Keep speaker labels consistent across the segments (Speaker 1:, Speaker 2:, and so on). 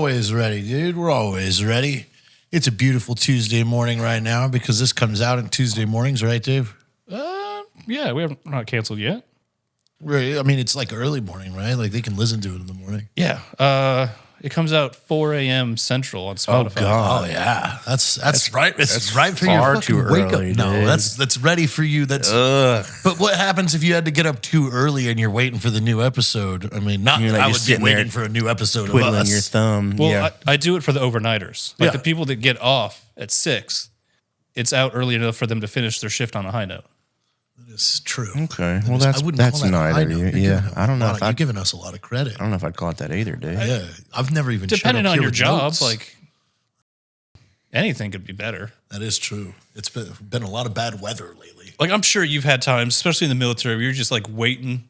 Speaker 1: always ready, dude. We're always ready. It's a beautiful Tuesday morning right now because this comes out on Tuesday mornings, right, Dave?
Speaker 2: Yeah, we're not canceled yet.
Speaker 1: Right. I mean, it's like early morning, right? Like they can listen to it in the morning.
Speaker 2: Yeah. It comes out 4 a.m. Central on Spotify.
Speaker 1: Oh God! Oh yeah, that's right. It's right for
Speaker 3: far
Speaker 1: your fucking
Speaker 3: too
Speaker 1: wake
Speaker 3: early,
Speaker 1: up. No,
Speaker 3: dude.
Speaker 1: that's ready for you. But what happens if you had to get up too early and you're waiting for the new episode? I mean, not
Speaker 3: You're
Speaker 1: that
Speaker 3: like
Speaker 1: I would
Speaker 3: just
Speaker 1: be
Speaker 3: sitting
Speaker 1: waiting
Speaker 3: there
Speaker 1: for a new episode of
Speaker 3: twiddling
Speaker 1: us.
Speaker 3: your thumb.
Speaker 2: Well,
Speaker 3: yeah.
Speaker 2: I do it for the overnighters. Like
Speaker 1: Yeah.
Speaker 2: the people that get off at 6, it's out early enough for them to finish their shift on a high note.
Speaker 1: It's true.
Speaker 3: Okay.
Speaker 1: That
Speaker 3: Well,
Speaker 1: is- I
Speaker 3: that's
Speaker 1: wouldn't call that a
Speaker 3: nice
Speaker 1: high
Speaker 3: of
Speaker 1: note.
Speaker 3: you.
Speaker 1: You're
Speaker 3: Yeah.
Speaker 1: giving
Speaker 3: I don't know
Speaker 1: a lot
Speaker 3: if
Speaker 1: you're
Speaker 3: I'd,
Speaker 1: giving us a lot of credit.
Speaker 3: I don't know if I'd call it that either, dude.
Speaker 1: Yeah, I've never even
Speaker 2: Depending
Speaker 1: showed up
Speaker 2: on
Speaker 1: here
Speaker 2: your
Speaker 1: with
Speaker 2: job,
Speaker 1: notes.
Speaker 2: like anything could be better.
Speaker 1: That is true. It's been a lot of bad weather lately.
Speaker 2: Like I'm sure you've had times, especially in the military, where you're just like waiting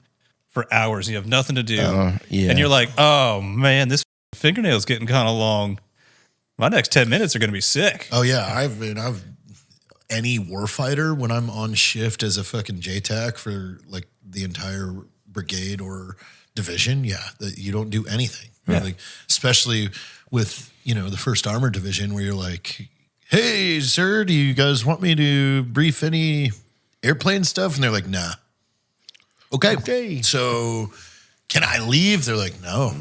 Speaker 2: for hours. You have nothing to do,
Speaker 3: Yeah.
Speaker 2: and you're like, "Oh man, this fingernail's getting kind of long. My next 10 minutes are going to be sick."
Speaker 1: Oh yeah, I've any warfighter when I'm on shift as a fucking JTAC for like the entire brigade or division. Yeah, that you don't do anything.
Speaker 3: Yeah.
Speaker 1: Like, especially with the First Armored Division, where you're like, "Hey, sir, do you guys want me to brief any airplane stuff?" And they're like, "Nah." Okay. So can I leave? They're like, "No."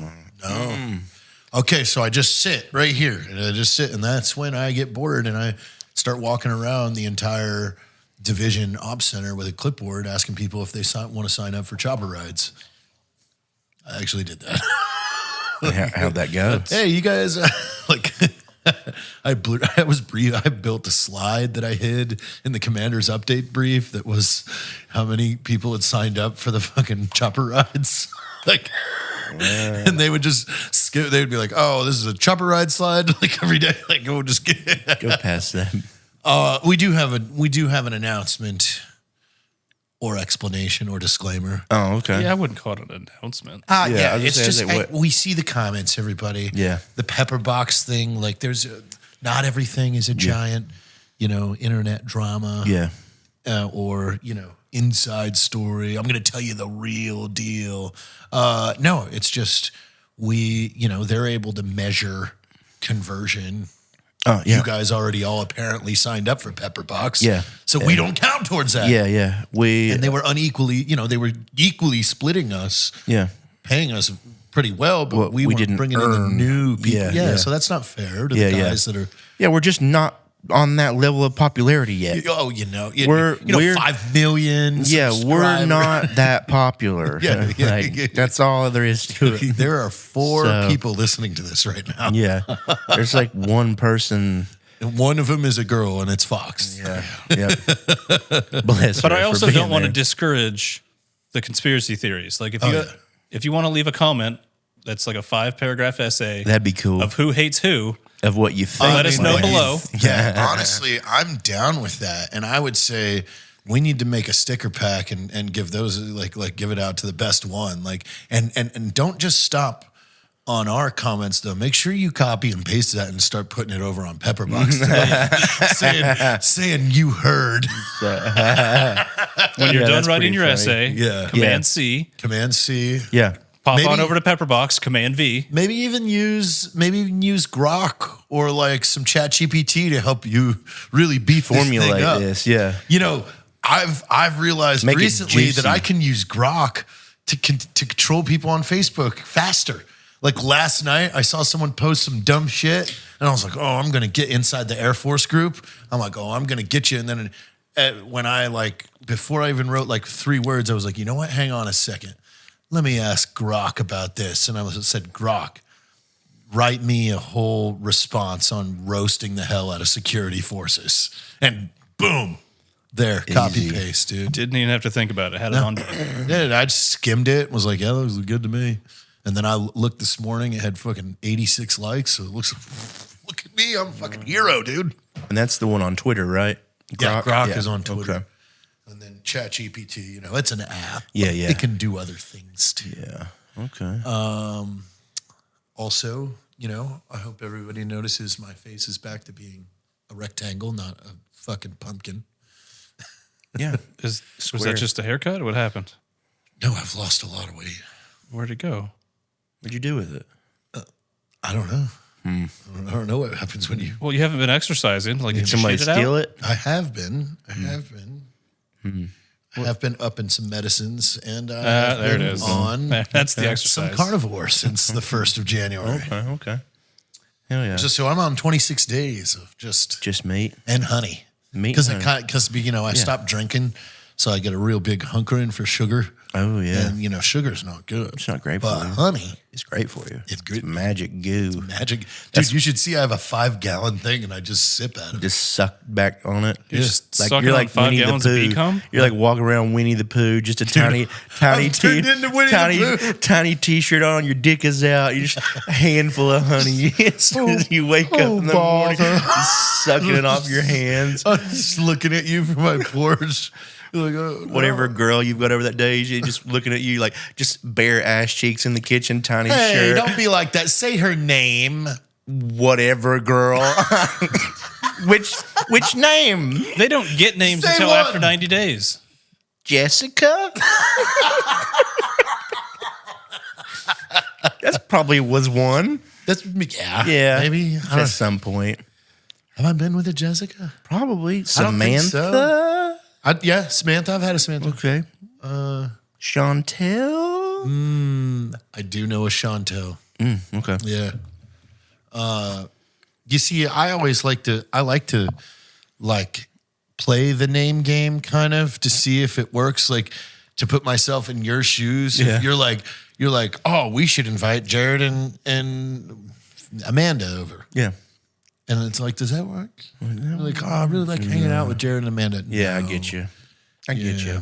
Speaker 1: Okay, so I just sit right here, and I just sit, and that's when I get bored, and I start walking around the entire division ops center with a clipboard, asking people if they want to sign up for chopper rides. I actually did that.
Speaker 3: How'd that go?
Speaker 1: Hey, you guys, like, I built a slide that I hid in the commander's update brief that was how many people had signed up for the fucking chopper rides. Like, and they would just skip. They would be like, "Oh, this is a chopper ride slide." Like every day, like go just get.
Speaker 3: Go past them.
Speaker 1: We do have an announcement, or explanation, or disclaimer.
Speaker 3: Oh, okay.
Speaker 2: Yeah, I wouldn't call it an announcement.
Speaker 3: I was
Speaker 1: It's
Speaker 3: gonna
Speaker 1: just
Speaker 3: say, what-
Speaker 1: we see the comments, everybody.
Speaker 3: Yeah.
Speaker 1: The Pepperbox thing. Like, there's not everything is a giant, internet drama.
Speaker 3: Yeah.
Speaker 1: Or inside story. I'm going to tell you the real deal. No, it's just they're able to measure conversion.
Speaker 3: Oh, yeah.
Speaker 1: You guys already all apparently signed up for Pepperbox.
Speaker 3: Yeah.
Speaker 1: So we don't count towards that.
Speaker 3: Yeah, yeah.
Speaker 1: And they were they were equally splitting us,
Speaker 3: Yeah.
Speaker 1: paying us pretty well, but
Speaker 3: Well,
Speaker 1: we
Speaker 3: we
Speaker 1: weren't
Speaker 3: didn't
Speaker 1: bringing in the
Speaker 3: earn.
Speaker 1: new people.
Speaker 3: Yeah,
Speaker 1: Yeah,
Speaker 3: yeah.
Speaker 1: so that's not fair to
Speaker 3: Yeah,
Speaker 1: the
Speaker 3: yeah.
Speaker 1: guys that are.
Speaker 3: Yeah, we're just not on that level of popularity yet.
Speaker 1: Oh,
Speaker 3: We're
Speaker 1: 5 million.
Speaker 3: Yeah, we're
Speaker 1: subscribers.
Speaker 3: not that popular.
Speaker 1: Yeah,
Speaker 3: Like, that's all there is to it.
Speaker 1: There are 4
Speaker 3: So-
Speaker 1: people listening to this right now.
Speaker 3: Yeah. There's like one person.
Speaker 1: And one of them is a girl, and it's Fox.
Speaker 3: Yeah. Yep. Bless
Speaker 2: But
Speaker 3: her
Speaker 2: I
Speaker 3: for
Speaker 2: also
Speaker 3: being
Speaker 2: don't want to
Speaker 3: there.
Speaker 2: discourage the conspiracy theories. Like
Speaker 1: yeah.
Speaker 2: if you want to leave a comment that's like a 5-paragraph essay
Speaker 3: That'd be cool.
Speaker 2: of who hates who,
Speaker 3: Of what you think.
Speaker 2: let us know
Speaker 3: Like,
Speaker 2: below.
Speaker 1: Yeah, honestly, I'm down with that. And I would say we need to make a sticker pack and give those like give it out to the best one. Like and don't just stop on our comments though. Make sure you copy and paste that and start putting it over on Pepperbox saying you heard.
Speaker 2: when you're done
Speaker 3: that's
Speaker 2: writing
Speaker 3: pretty
Speaker 2: your
Speaker 3: funny.
Speaker 2: essay,
Speaker 1: Yeah.
Speaker 2: Command C,
Speaker 1: Command C.
Speaker 3: Yeah.
Speaker 2: pop
Speaker 1: Maybe-
Speaker 2: on over to Pepperbox, Command V.
Speaker 1: Maybe even use Grok or like some Chat GPT to help you really beef
Speaker 3: Formulate
Speaker 1: this thing up.
Speaker 3: this. Yeah.
Speaker 1: I've realized
Speaker 3: Make it
Speaker 1: recently
Speaker 3: juicy.
Speaker 1: that I can use Grok to control people on Facebook faster. Like last night, I saw someone post some dumb shit, and I was like, "Oh, I'm gonna get inside the Air Force group." I'm like, "Oh, I'm gonna get you." And then when I before I even wrote like 3 words, I was like, "You know what? Hang on a second. Let me ask Grok about this." And I said, "Grok, write me a whole response on roasting the hell out of security forces." And boom, there, copy paste, dude.
Speaker 2: Didn't even have to think about it. Had it on.
Speaker 1: Yeah, I just skimmed it. Was like, yeah, that was good to me. And then I looked this morning. It had fucking 86 likes. So it looks. Look at me, I'm a fucking hero, dude.
Speaker 3: And that's the one on Twitter, right?
Speaker 1: Yeah, Grok
Speaker 3: Yeah.
Speaker 1: is on Twitter.
Speaker 3: Okay.
Speaker 1: And then ChatGPT, it's an app.
Speaker 3: Yeah,
Speaker 1: but
Speaker 3: yeah.
Speaker 1: It can do other things too.
Speaker 3: Yeah. Okay.
Speaker 1: Also, I hope everybody notices my face is back to being a rectangle, not a fucking pumpkin.
Speaker 3: yeah.
Speaker 2: Was
Speaker 3: Square.
Speaker 2: that just a haircut? What happened?
Speaker 1: No, I've lost a lot of weight.
Speaker 2: Where'd it go?
Speaker 3: What'd you do with it?
Speaker 1: I don't know. I don't know what happens when you.
Speaker 2: Well, you haven't been exercising. Like, did you
Speaker 3: Somebody
Speaker 2: shit it
Speaker 3: steal
Speaker 2: out?
Speaker 3: it?
Speaker 1: I have been. I have been up in some medicines, and I have
Speaker 2: There it
Speaker 1: been
Speaker 2: is.
Speaker 1: on
Speaker 2: That's the
Speaker 1: some
Speaker 2: exercise.
Speaker 1: carnivore since the 1st of January.
Speaker 3: Okay. Hell yeah.
Speaker 1: So I'm on 26 days of just
Speaker 3: meat.
Speaker 1: and honey.
Speaker 3: Meat
Speaker 1: Because
Speaker 3: and honey.
Speaker 1: I stopped drinking, so I get a real big hunkering for sugar.
Speaker 3: Oh, yeah.
Speaker 1: And sugar's not good.
Speaker 3: It's not great for
Speaker 1: but
Speaker 3: you.
Speaker 1: honey,
Speaker 3: It's great for you.
Speaker 1: It's good.
Speaker 3: Magic goo.
Speaker 1: magic. Dude, you should see I have a 5-gallon thing, and I just sip out of it.
Speaker 3: Just suck back on it.
Speaker 2: You're just sucking on 5 gallons of bee cum?
Speaker 3: You're like walking around Winnie the Pooh, just a tiny
Speaker 1: I've turned into Winnie the Pooh.
Speaker 3: tiny t-shirt on, your dick is out, you're just a handful of honey. As soon as you wake up in the morning, just sucking it off your hands.
Speaker 1: I'm just looking at you from my porch. Like, oh, no.
Speaker 3: Whatever girl you've got over that day, she's just looking at you like just bare ass cheeks in the kitchen, tiny
Speaker 1: Hey,
Speaker 3: shirt.
Speaker 1: don't be like that. Say her name.
Speaker 3: Whatever girl. Which name?
Speaker 2: They don't get names
Speaker 1: Say
Speaker 2: until
Speaker 1: one.
Speaker 2: after 90 days.
Speaker 3: Jessica? That's probably was one.
Speaker 1: That's yeah.
Speaker 3: Yeah.
Speaker 1: Maybe. I don't-
Speaker 3: At some point.
Speaker 1: Have I been with a Jessica?
Speaker 3: Probably.
Speaker 1: I don't think
Speaker 3: Samantha?
Speaker 1: so. Yeah, Samantha. I've had a Samantha.
Speaker 3: Okay. Chantel?
Speaker 1: I do know a Chantel.
Speaker 3: Okay.
Speaker 1: Yeah. You see, I like to play the name game kind of to see if it works. Like to put myself in your shoes.
Speaker 3: Yeah.
Speaker 1: If you're like, oh, we should invite Jared and Amanda over.
Speaker 3: Yeah.
Speaker 1: And it's like, does that work? You're like, oh, I really like hanging out with Jared and Amanda.
Speaker 3: Yeah, I
Speaker 1: No.
Speaker 3: get you. I get
Speaker 1: Yeah.
Speaker 3: you.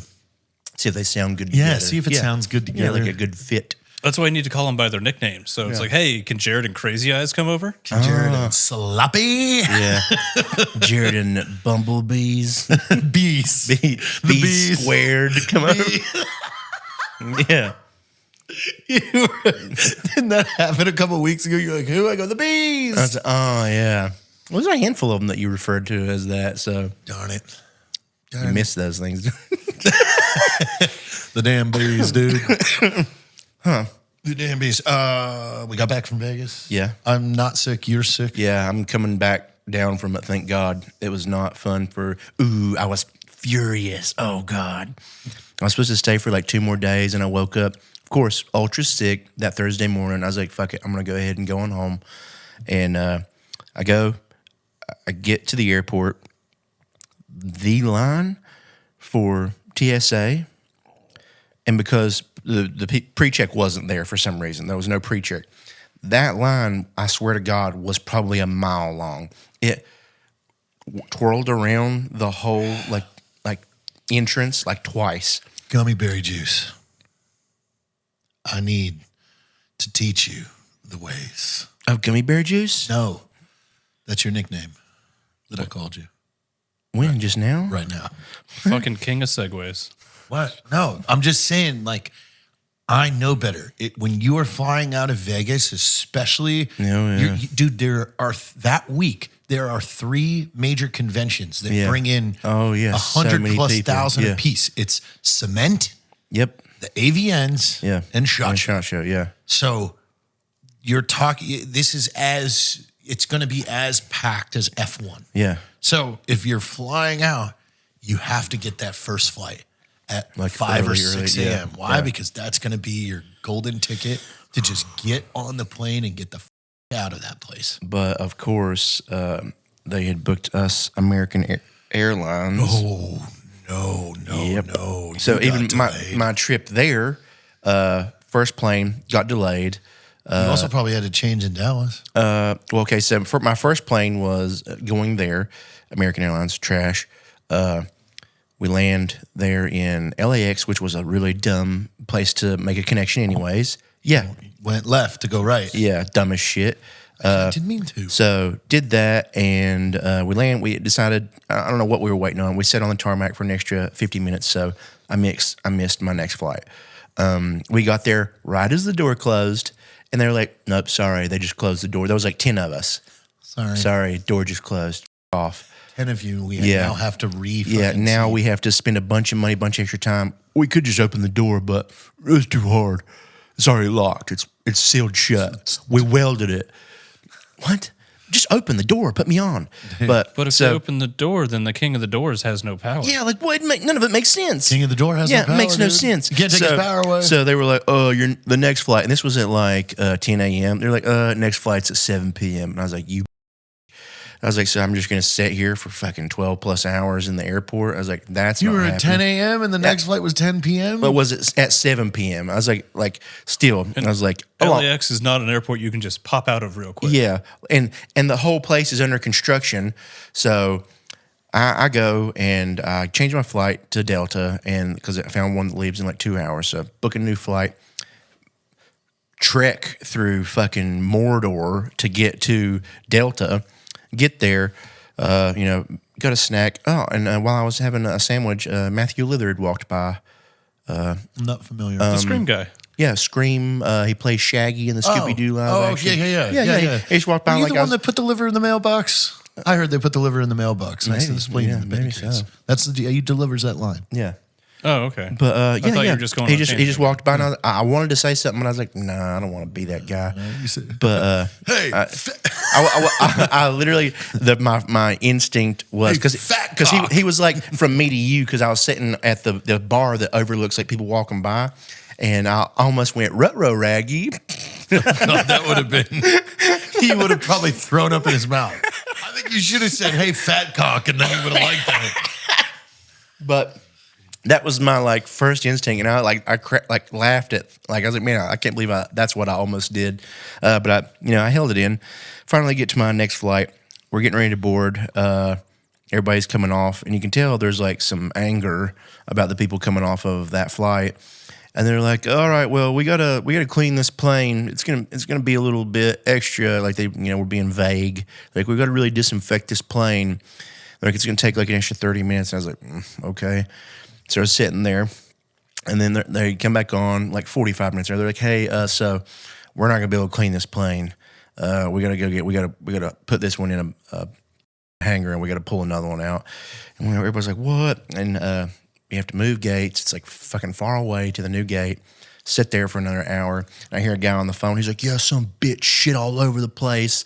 Speaker 3: See if they sound good
Speaker 1: Yeah,
Speaker 3: together.
Speaker 1: see if it sounds good
Speaker 3: Yeah,
Speaker 1: together.
Speaker 3: like a good fit.
Speaker 2: That's why you need to call them by their nicknames. So it's like, hey, can Jared and Crazy Eyes come over?
Speaker 1: Jared and Sloppy.
Speaker 3: Yeah. Jared and Bumblebees.
Speaker 1: Bees.
Speaker 3: B
Speaker 1: bees.
Speaker 3: squared. Come on. Yeah.
Speaker 1: Didn't that happen a couple of weeks ago? You're like, who? I go, the bees.
Speaker 3: I was like, oh, yeah. Well, there's a handful of them that you referred to as that, so
Speaker 1: Darn it.
Speaker 3: you miss those things.
Speaker 1: The damn bees, dude. The damn bees. We got back from Vegas.
Speaker 3: Yeah.
Speaker 1: I'm not sick. You're sick.
Speaker 3: Yeah, I'm coming back down from it, thank God. It was not fun I was furious. Oh, God. I was supposed to stay for like 2 more days, and I woke up, of course, ultra sick that Thursday morning. I was like, fuck it, I'm going to go ahead and go on home. And I get to the airport. The line for TSA, and because the pre-check wasn't there for some reason, there was no pre-check. That line, I swear to God, was probably a mile long. It twirled around the whole like entrance like twice.
Speaker 1: Gummy berry juice. I need to teach you the ways.
Speaker 3: Of gummy bear juice?
Speaker 1: No, that's your nickname that I called you
Speaker 3: When? Just now?
Speaker 1: right now.
Speaker 2: Fucking king of segways.
Speaker 1: What? No, I'm just saying, like, I know better. When you are flying out of Vegas, especially,
Speaker 3: Yeah.
Speaker 1: dude, there are there are 3 major conventions that
Speaker 3: Yeah.
Speaker 1: bring in
Speaker 3: Oh, yeah, so
Speaker 1: 100
Speaker 3: many
Speaker 1: plus
Speaker 3: people.
Speaker 1: thousand
Speaker 3: Yeah.
Speaker 1: apiece. It's Cement,
Speaker 3: Yep.
Speaker 1: the AVNs,
Speaker 3: Yeah.
Speaker 1: and SHOT Show.
Speaker 3: SHOT Show, yeah.
Speaker 1: So you're talking. It's going to be as packed as F1.
Speaker 3: Yeah.
Speaker 1: So if you're flying out, you have to get that first flight at
Speaker 3: Like
Speaker 1: 5 or
Speaker 3: early,
Speaker 1: 6
Speaker 3: yeah.
Speaker 1: a.m. Why?
Speaker 3: Yeah.
Speaker 1: Because that's going to be your golden ticket to just get on the plane and get the out of that place.
Speaker 3: But of course, they had booked us American Airlines.
Speaker 1: Oh, no.
Speaker 3: Yep.
Speaker 1: No.
Speaker 3: So
Speaker 1: You
Speaker 3: even
Speaker 1: got delayed.
Speaker 3: my trip there, first plane got delayed.
Speaker 1: You also probably had to change in Dallas.
Speaker 3: Okay, so for my first plane was going there, American Airlines, trash. We land there in LAX, which was a really dumb place to make a connection anyways. Yeah,
Speaker 1: Went left to go right.
Speaker 3: yeah, dumb as shit.
Speaker 1: I didn't mean to.
Speaker 3: So did that, and we land. We decided, I don't know what we were waiting on. We sat on the tarmac for an extra 50 minutes, so I missed my next flight. We got there right as the door closed, and they were like, nope, sorry, they just closed the door. There was like 10 of us. Sorry, door just closed. Off.
Speaker 1: 10 of you, we
Speaker 3: Yeah.
Speaker 1: now have to
Speaker 3: Yeah, now we have to spend a bunch of money, bunch of extra time. We could just open the door, but it was too hard. It's already locked. It's sealed shut. We welded it. what? Just open the door, put me on. But
Speaker 2: if you open the door, then the king of the doors has no power.
Speaker 3: Yeah, like what? None of it makes sense.
Speaker 1: King of the door has no power.
Speaker 3: It makes no
Speaker 1: dude.
Speaker 3: sense.
Speaker 1: You can't take his power away.
Speaker 3: So they were like, "Oh, you're the next flight," and this was at like 10 a.m. They're like, "Next flight's at 7 p.m." And I was like, I was like, so I'm just gonna sit here for fucking 12 plus hours in the airport. I was like, that's
Speaker 1: You
Speaker 3: not
Speaker 1: were at
Speaker 3: happening.
Speaker 1: 10 a.m. and the next flight was 10 p.m.
Speaker 3: But was it at 7 p.m.? I was like, still. And I was like,
Speaker 2: LAX is not an airport you can just pop out of real quick.
Speaker 3: yeah, and the whole place is under construction. So I go and I change my flight to Delta, and because I found one that leaves in like 2 hours, so book a new flight. Trek through fucking Mordor to get to Delta. Get there, got a snack. Oh, and while I was having a sandwich, Matthew Lillard walked by.
Speaker 1: I'm not familiar.
Speaker 2: The Scream guy.
Speaker 3: Yeah, Scream. He plays Shaggy in the Scooby Doo live
Speaker 1: Oh,
Speaker 3: action.
Speaker 1: yeah.
Speaker 3: He just walked by.
Speaker 1: Are you
Speaker 3: like
Speaker 1: the
Speaker 3: I
Speaker 1: one
Speaker 3: was,
Speaker 1: that put the liver in the mailbox? I heard they put the liver in the mailbox next to the spleen and the
Speaker 3: maybe
Speaker 1: bacon.
Speaker 3: so.
Speaker 1: That's he delivers that line.
Speaker 3: yeah.
Speaker 2: Oh, okay.
Speaker 3: But
Speaker 2: I thought you were just going
Speaker 3: He
Speaker 2: on a
Speaker 3: just
Speaker 2: tangent.
Speaker 3: walked by, and I wanted to say something, but I was like, nah, I don't want to be that guy.
Speaker 1: You said,
Speaker 3: But
Speaker 1: hey,
Speaker 3: I literally my instinct was
Speaker 1: Hey, fat
Speaker 3: because
Speaker 1: cock.
Speaker 3: he was like from me to you because I was sitting at the bar that overlooks like people walking by, and I almost went rut-row raggy.
Speaker 1: that would have been. He would have probably thrown up in his mouth. I think you should have said, "Hey, fat cock," and then he would have liked that.
Speaker 3: But that was my like first instinct, and I laughed at I was like, man, I can't believe that's what I almost did. But I held it in. Finally, get to my next flight. We're getting ready to board. Everybody's coming off, and you can tell there's like some anger about the people coming off of that flight. And they're like, all right, well, we gotta clean this plane. It's gonna be a little bit extra. Like we're being vague. Like we gotta really disinfect this plane. Like it's gonna take like an extra 30 minutes. And I was like, okay. So I was sitting there, and then they come back on like 45 minutes later. They're like, hey, so we're not gonna be able to clean this plane. We gotta put this one in a hangar, and we gotta pull another one out. And everybody's like, what? And you have to move gates. It's like fucking far away to the new gate. Sit there for another hour. And I hear a guy on the phone. He's like, yeah, some bitch shit all over the place.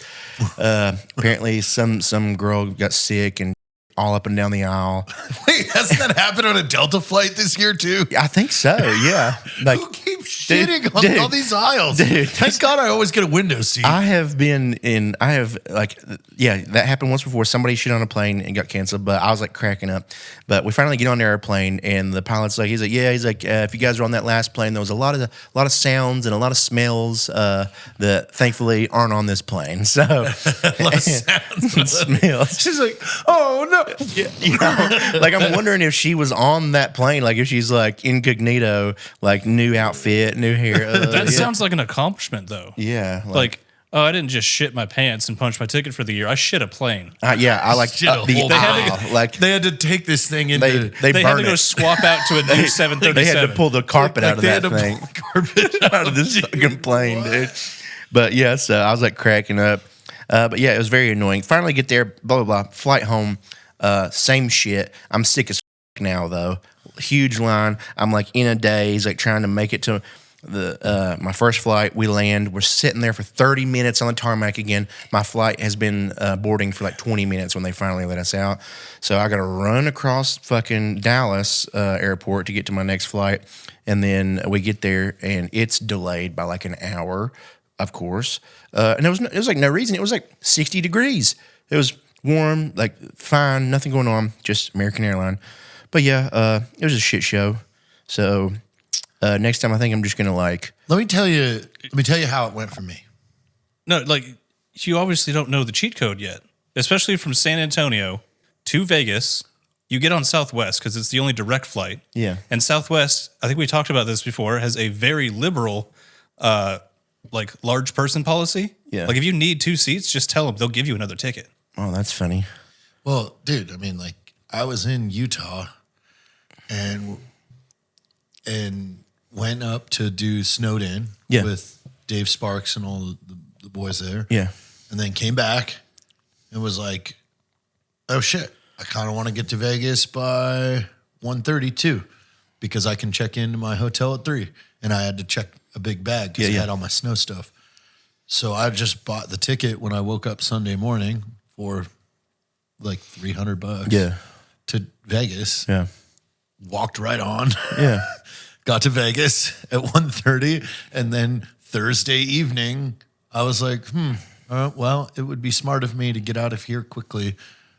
Speaker 3: Apparently some girl got sick and all up and down the aisle.
Speaker 1: Wait, hasn't that happened on a Delta flight this year too?
Speaker 3: I think so, yeah. Like,
Speaker 1: Who keeps shitting on all these aisles?
Speaker 3: Dude,
Speaker 1: Thank God I always get a window seat.
Speaker 3: that happened once before. Somebody shit on a plane and got canceled, but I was like cracking up. But we finally get on the airplane, and the pilot's like, he's like, if you guys were on that last plane, there was a lot of sounds and a lot of smells that thankfully aren't on this plane. So
Speaker 1: A lot of sounds
Speaker 3: and smells.
Speaker 1: She's like, oh no.
Speaker 3: Yeah, like I'm wondering if she was on that plane, like if she's like incognito, like new outfit, new hair.
Speaker 2: That sounds like an accomplishment, though.
Speaker 3: yeah,
Speaker 2: Like, oh, I didn't just shit my pants and punch my ticket for the year. I shit a plane.
Speaker 3: I like
Speaker 1: Shit, a
Speaker 3: the
Speaker 1: whole
Speaker 3: aisle. Like
Speaker 1: They had to take this thing into.
Speaker 3: they
Speaker 2: They had
Speaker 3: burn
Speaker 2: to go
Speaker 3: it.
Speaker 2: swap out to a new 737.
Speaker 3: They had to pull the carpet out of
Speaker 1: they
Speaker 3: that
Speaker 1: had to
Speaker 3: thing.
Speaker 1: pull the carpet
Speaker 3: Out of this fucking plane, dude. But yeah, so I was like cracking up. But yeah, it was very annoying. Finally get there, blah, blah, blah. Flight home, same shit. I'm sick as now, though. Huge line. I'm like in a daze, like trying to make it to my first flight. We land. We're sitting there for 30 minutes on the tarmac again. My flight has been boarding for like 20 minutes when they finally let us out. So I got to run across fucking Dallas airport to get to my next flight. And then we get there, and it's delayed by like an hour, of course. And it was like no reason. It was like 60 degrees. It was warm, like fine, nothing going on, just American Airline. But yeah, it was a shit show. So next time I think I'm just gonna like.
Speaker 1: Let me tell you how it went for me.
Speaker 2: No, like, you obviously don't know the cheat code yet, especially from San Antonio to Vegas. You get on Southwest because it's the only direct flight.
Speaker 3: Yeah.
Speaker 2: And Southwest, I think we talked about this before, has a very liberal, like, large person policy.
Speaker 3: Yeah.
Speaker 2: Like, if you need 2 seats, just tell them. They'll give you another ticket.
Speaker 3: Oh, that's funny.
Speaker 1: Well, dude, I mean, like, I was in Utah and went up to do Snowed In with Dave Sparks and all the boys there.
Speaker 3: Yeah.
Speaker 1: And then came back and was like, oh shit, I kind of want to get to Vegas by 1:32 because I can check into my hotel at 3. And I had to check a big bag because I had all my snow stuff. So I just bought the ticket when I woke up Sunday morning for like $300.
Speaker 3: Yeah.
Speaker 1: To Vegas.
Speaker 3: Yeah.
Speaker 1: Walked right on.
Speaker 3: Yeah.
Speaker 1: Got to Vegas at 1:30, and then Thursday evening, I was like, well, it would be smart of me to get out of here quickly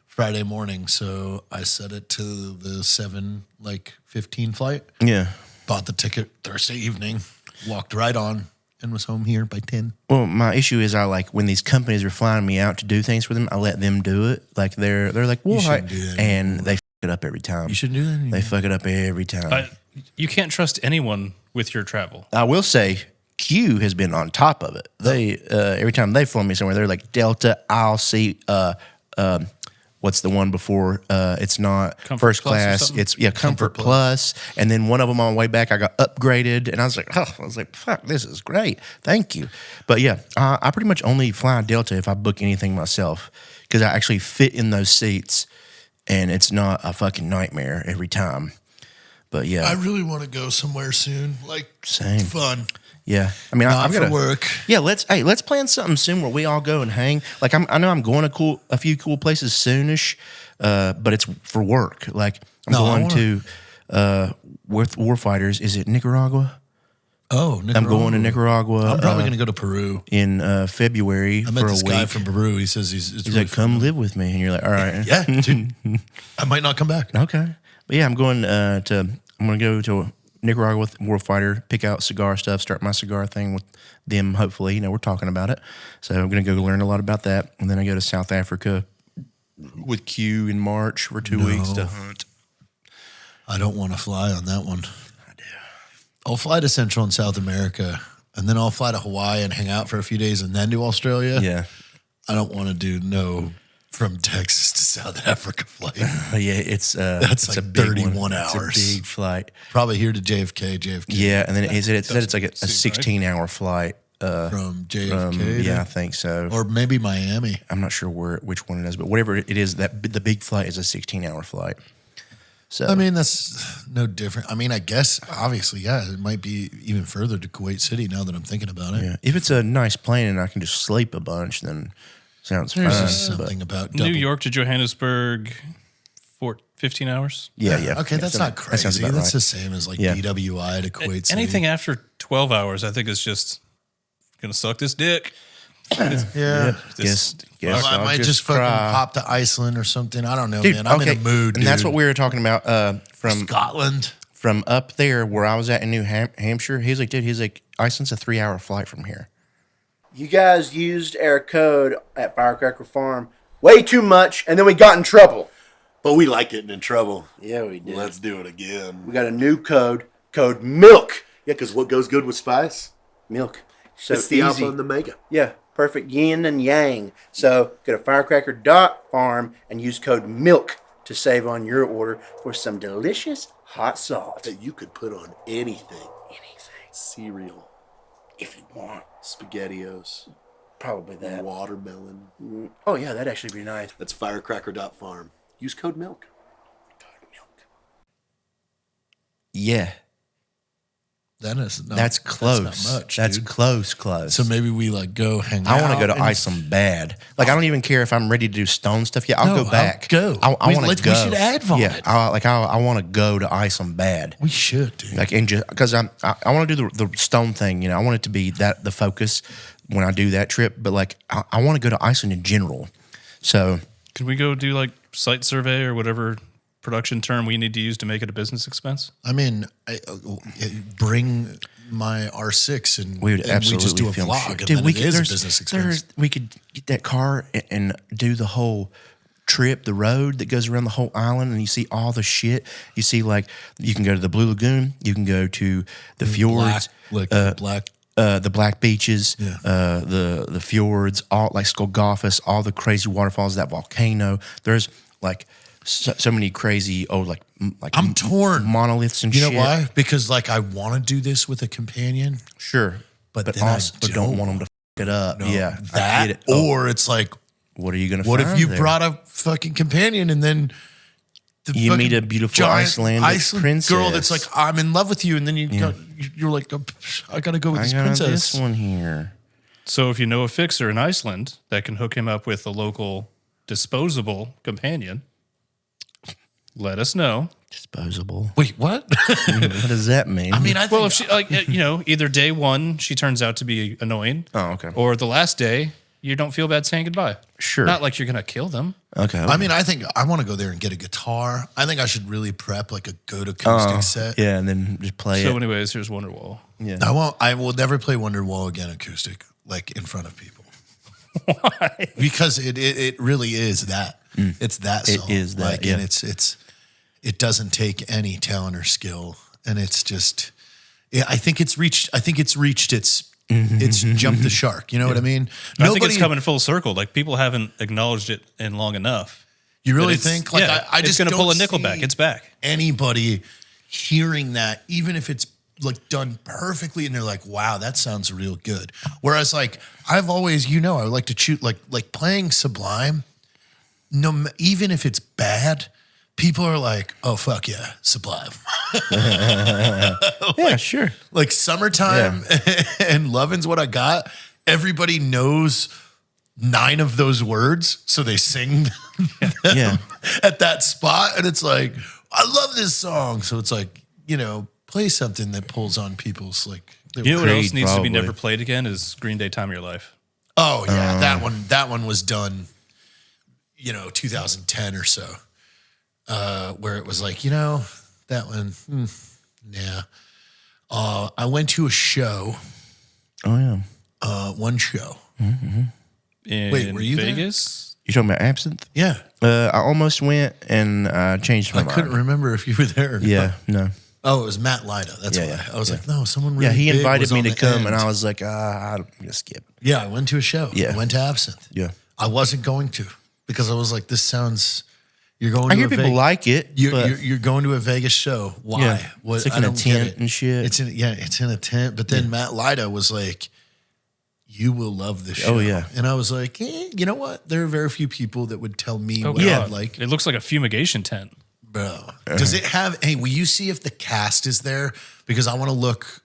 Speaker 1: Friday morning. So I set it to the 7:15 flight.
Speaker 3: Yeah.
Speaker 1: Bought the ticket Thursday evening, walked right on, and was home here by 10.
Speaker 3: Well, my issue is I like when these companies are flying me out to do things for them, I let them do it. Like they're like, well,
Speaker 1: shouldn't do that
Speaker 3: and they fuck it up every time.
Speaker 1: You shouldn't do that anymore.
Speaker 3: They fuck it up every time.
Speaker 2: You can't trust anyone with your travel.
Speaker 3: I will say Q has been on top of it. They every time they fly me somewhere, they're like Delta, ILC, what's the one before? It's not
Speaker 2: Comfort
Speaker 3: first
Speaker 2: Plus or
Speaker 3: class.
Speaker 2: something?
Speaker 3: It's Comfort Plus. And then one of them on the way back, I got upgraded, and I was like, fuck, this is great. Thank you. But yeah, I pretty much only fly Delta if I book anything myself because I actually fit in those seats, and it's not a fucking nightmare every time. But yeah,
Speaker 1: I really want to go somewhere soon. Like,
Speaker 3: Same.
Speaker 1: fun.
Speaker 3: yeah. I mean,
Speaker 1: Not
Speaker 3: I've
Speaker 1: for
Speaker 3: got to
Speaker 1: work.
Speaker 3: Yeah, let's plan something soon where we all go and hang. Like I know I'm going to a few cool places soonish, but it's for work. Like I'm going to with Warfighters. Is it Nicaragua?
Speaker 1: Oh, Nicaragua.
Speaker 3: I'm going to Nicaragua.
Speaker 1: I'm probably going to go to Peru.
Speaker 3: In February
Speaker 1: I
Speaker 3: for
Speaker 1: met
Speaker 3: a
Speaker 1: this
Speaker 3: week.
Speaker 1: guy from Peru. He says it's
Speaker 3: He's
Speaker 1: really
Speaker 3: like, "Come live with me," and you're like, "All right,
Speaker 1: Yeah, dude. I might not come back.
Speaker 3: okay." But yeah, I'm going to go to Nicaragua with Warfighter, pick out cigar stuff, start my cigar thing with them. Hopefully, we're talking about it. So I'm going to go learn a lot about that, and then I go to South Africa with Q in March for 2 weeks to hunt.
Speaker 1: I don't want to fly on that one. I do. I'll fly to Central and South America, and then I'll fly to Hawaii and hang out for a few days, and then do Australia.
Speaker 3: Yeah.
Speaker 1: I don't want to do from Texas to South Africa flight.
Speaker 3: Yeah, it's
Speaker 1: That's
Speaker 3: it's
Speaker 1: like
Speaker 3: a big
Speaker 1: 31
Speaker 3: one.
Speaker 1: hours.
Speaker 3: It's a big flight.
Speaker 1: Probably here to JFK.
Speaker 3: Yeah, and then it said it's like a
Speaker 2: suit, right?
Speaker 3: 16-hour flight.
Speaker 1: From JFK.
Speaker 3: Yeah, I think so.
Speaker 1: Or maybe Miami.
Speaker 3: I'm not sure which one it is, but whatever it is, the big flight is a 16-hour flight. So
Speaker 1: I mean, that's no different. I mean, I guess, obviously, yeah, it might be even further to Kuwait City now that I'm thinking about it.
Speaker 3: yeah, if it's a nice plane and I can just sleep a bunch, then sounds
Speaker 1: There's
Speaker 3: fine.
Speaker 1: just
Speaker 3: but-
Speaker 1: something about
Speaker 2: New York to Johannesburg, 15 hours.
Speaker 3: Yeah.
Speaker 1: Okay, that's not
Speaker 3: That sounds
Speaker 1: crazy.
Speaker 3: about
Speaker 1: That's
Speaker 3: right.
Speaker 1: the same as like
Speaker 3: Yeah.
Speaker 1: DWI to Kuwait City.
Speaker 2: Anything after 12 hours, I think is just going to suck this dick.
Speaker 1: Yeah.
Speaker 3: Guess
Speaker 1: Well, I
Speaker 3: I'll
Speaker 1: might just fucking
Speaker 3: cry.
Speaker 1: pop to Iceland or something. I don't know,
Speaker 3: Dude,
Speaker 1: man. I'm
Speaker 3: okay,
Speaker 1: in a mood,
Speaker 3: and that's
Speaker 1: dude.
Speaker 3: what we were talking about from
Speaker 1: Scotland.
Speaker 3: from up there where I was at in New Hampshire. He's like, Iceland's a 3-hour flight from here.
Speaker 4: You guys used our code at Firecracker Farm way too much, and then we got in trouble.
Speaker 5: But we like getting in trouble.
Speaker 4: Yeah, we did.
Speaker 5: Let's do it again.
Speaker 4: We got a new code MILK.
Speaker 5: Yeah, because what goes good with spice?
Speaker 4: Milk. So
Speaker 5: It's the
Speaker 4: easy.
Speaker 5: alpha and the mega.
Speaker 4: Yeah, perfect yin and yang. So go to firecracker.farm and use code MILK to save on your order for some delicious hot sauce.
Speaker 5: That you could put on anything.
Speaker 4: Anything.
Speaker 5: Cereal,
Speaker 4: If you want.
Speaker 5: SpaghettiOs,
Speaker 4: Probably that.
Speaker 5: watermelon.
Speaker 4: Oh, yeah, that'd actually be nice.
Speaker 5: That's firecracker.farm. Use code MILK.
Speaker 4: Code MILK.
Speaker 3: Yeah,
Speaker 1: That is not,
Speaker 3: that's close.
Speaker 1: That's not much,
Speaker 3: That's
Speaker 1: dude.
Speaker 3: close.
Speaker 1: So maybe we like go hang out.
Speaker 3: I want to go to
Speaker 1: and-
Speaker 3: Iceland bad. Like I don't even care if I'm ready to do stone stuff yet. I'll
Speaker 1: No,
Speaker 3: go back.
Speaker 1: I'll go.
Speaker 3: I want to
Speaker 1: Let's-
Speaker 3: go.
Speaker 1: we should advocate.
Speaker 3: Yeah, I want to go to Iceland bad.
Speaker 1: We should, dude.
Speaker 3: Like and just because I want to do the stone thing. I want it to be the focus when I do that trip. But like I want to go to Iceland in general. So
Speaker 2: Could we go do like site survey or whatever production term we need to use to make it a business expense?
Speaker 1: I mean, bring my R6 and
Speaker 3: we would
Speaker 1: and
Speaker 3: absolutely
Speaker 1: we just do a
Speaker 3: film
Speaker 1: vlog.
Speaker 3: shit.
Speaker 1: And
Speaker 3: Dude,
Speaker 1: then
Speaker 3: we
Speaker 1: it
Speaker 3: could,
Speaker 1: is a
Speaker 3: there's-
Speaker 1: business expense.
Speaker 3: we could get that car and do the whole trip, the road that goes around the whole island, and you see all the shit. You see, like, you can go to the Blue Lagoon, you can go to the fjords,
Speaker 1: Black.
Speaker 3: the black beaches,
Speaker 1: Yeah.
Speaker 3: the fjords, all like Skolgafis, all the crazy waterfalls, that volcano. There's like so many crazy
Speaker 1: I'm torn.
Speaker 3: monoliths and
Speaker 1: You
Speaker 3: shit.
Speaker 1: know why? Because like I want to do this with a companion.
Speaker 3: Sure,
Speaker 1: But then
Speaker 3: also
Speaker 1: I
Speaker 3: don't
Speaker 1: don't
Speaker 3: want them to f it up.
Speaker 1: No,
Speaker 3: Yeah, I
Speaker 1: that
Speaker 3: get it. Oh,
Speaker 1: or it's like,
Speaker 3: what are you gonna?
Speaker 1: what if
Speaker 3: find
Speaker 1: you
Speaker 3: there?
Speaker 1: brought a fucking companion and then
Speaker 3: You
Speaker 1: fucking
Speaker 3: meet a beautiful
Speaker 1: giant
Speaker 3: Icelandic princess.
Speaker 1: girl that's like, I'm in love with you, and then you're like, I gotta go with
Speaker 3: I
Speaker 1: this
Speaker 3: got
Speaker 1: princess.
Speaker 3: this one here.
Speaker 2: So if you know a fixer in Iceland that can hook him up with a local disposable companion, let us know.
Speaker 3: Disposable.
Speaker 1: Wait, what?
Speaker 3: What does that mean?
Speaker 1: I mean, I think
Speaker 2: Well, if she either day one she turns out to be annoying,
Speaker 3: okay.
Speaker 2: or the last day you don't feel bad saying goodbye.
Speaker 3: Sure.
Speaker 2: Not like you're gonna kill them.
Speaker 3: Okay.
Speaker 1: I mean, I think I want to go there and get a guitar. I think I should really prep like a good acoustic set.
Speaker 3: yeah, and then just play
Speaker 2: So
Speaker 3: it.
Speaker 2: anyways, here's Wonderwall.
Speaker 3: Yeah.
Speaker 1: I will never play Wonderwall again acoustic, like in front of people.
Speaker 2: Why?
Speaker 1: Because it really is that. It's that
Speaker 3: It
Speaker 1: song.
Speaker 3: is that,
Speaker 1: Like,
Speaker 3: yeah.
Speaker 1: And it doesn't take any talent or skill. And it's just, yeah, I think it's reached it's jumped the shark. You know what I mean?
Speaker 2: I think it's coming full circle. Like people haven't acknowledged it in long enough.
Speaker 1: You really
Speaker 2: But it's-
Speaker 1: think? Like
Speaker 2: yeah,
Speaker 1: I just
Speaker 2: it's gonna
Speaker 1: don't
Speaker 2: pull a Nickelback.
Speaker 1: see
Speaker 2: It's back.
Speaker 1: Anybody hearing that, even if it's like done perfectly, and they're like, "Wow, that sounds real good." Whereas, like, I've always, I like to choose like playing Sublime. No, even if it's bad, people are like, "Oh fuck yeah, Sublime!"
Speaker 3: Yeah, sure.
Speaker 1: Like Summertime and Lovin's What I Got. Everybody knows 9 of those words, so they sing
Speaker 3: Yeah.
Speaker 1: at that spot, and it's like, I love this song. So it's like, play something that pulls on people's like.
Speaker 2: You know what else
Speaker 3: Creed,
Speaker 2: needs to be
Speaker 3: probably.
Speaker 2: never played again is Green Day "Time of Your Life."
Speaker 1: Oh yeah, that one was done, 2010 or so, where it was like, that one, yeah. I went to a show,
Speaker 3: Oh yeah.
Speaker 1: one show.
Speaker 2: In
Speaker 1: Wait, were you there?
Speaker 2: Vegas?
Speaker 3: You talking about Absinthe?
Speaker 1: Yeah,
Speaker 3: I almost went and changed my
Speaker 1: I
Speaker 3: mind.
Speaker 1: couldn't remember if you were there. Or not.
Speaker 3: Yeah, no.
Speaker 1: Oh, it was Matt Lida. That's
Speaker 3: Yeah,
Speaker 1: why.
Speaker 3: yeah,
Speaker 1: I was
Speaker 3: yeah.
Speaker 1: like, no, someone really
Speaker 3: Yeah, he
Speaker 1: big
Speaker 3: invited
Speaker 1: was
Speaker 3: me
Speaker 1: on
Speaker 3: to
Speaker 1: the
Speaker 3: come, and
Speaker 1: end.
Speaker 3: I was like, I'm gonna skip.
Speaker 1: Yeah, I went to a show.
Speaker 3: Yeah.
Speaker 1: I went to Absinthe.
Speaker 3: Yeah.
Speaker 1: I wasn't going to because I was like, this sounds. You're going.
Speaker 3: I
Speaker 1: to
Speaker 3: hear
Speaker 1: a
Speaker 3: people
Speaker 1: Vegas,
Speaker 3: like it. but
Speaker 1: you're going to a Vegas show. Why?
Speaker 3: Yeah.
Speaker 1: What?
Speaker 3: It's like
Speaker 1: I
Speaker 3: in a
Speaker 1: don't get
Speaker 3: tent
Speaker 1: it.
Speaker 3: and shit.
Speaker 1: It's in a tent. But then Matt Lida was like, "You will love this show."
Speaker 3: Oh, yeah.
Speaker 1: And I was like, you know what? There are very few people that would tell me what
Speaker 3: yeah.
Speaker 1: I'd like.
Speaker 2: It looks like a fumigation tent.
Speaker 1: Bro, does it have? Hey, will you see if the cast is there? Because I want to look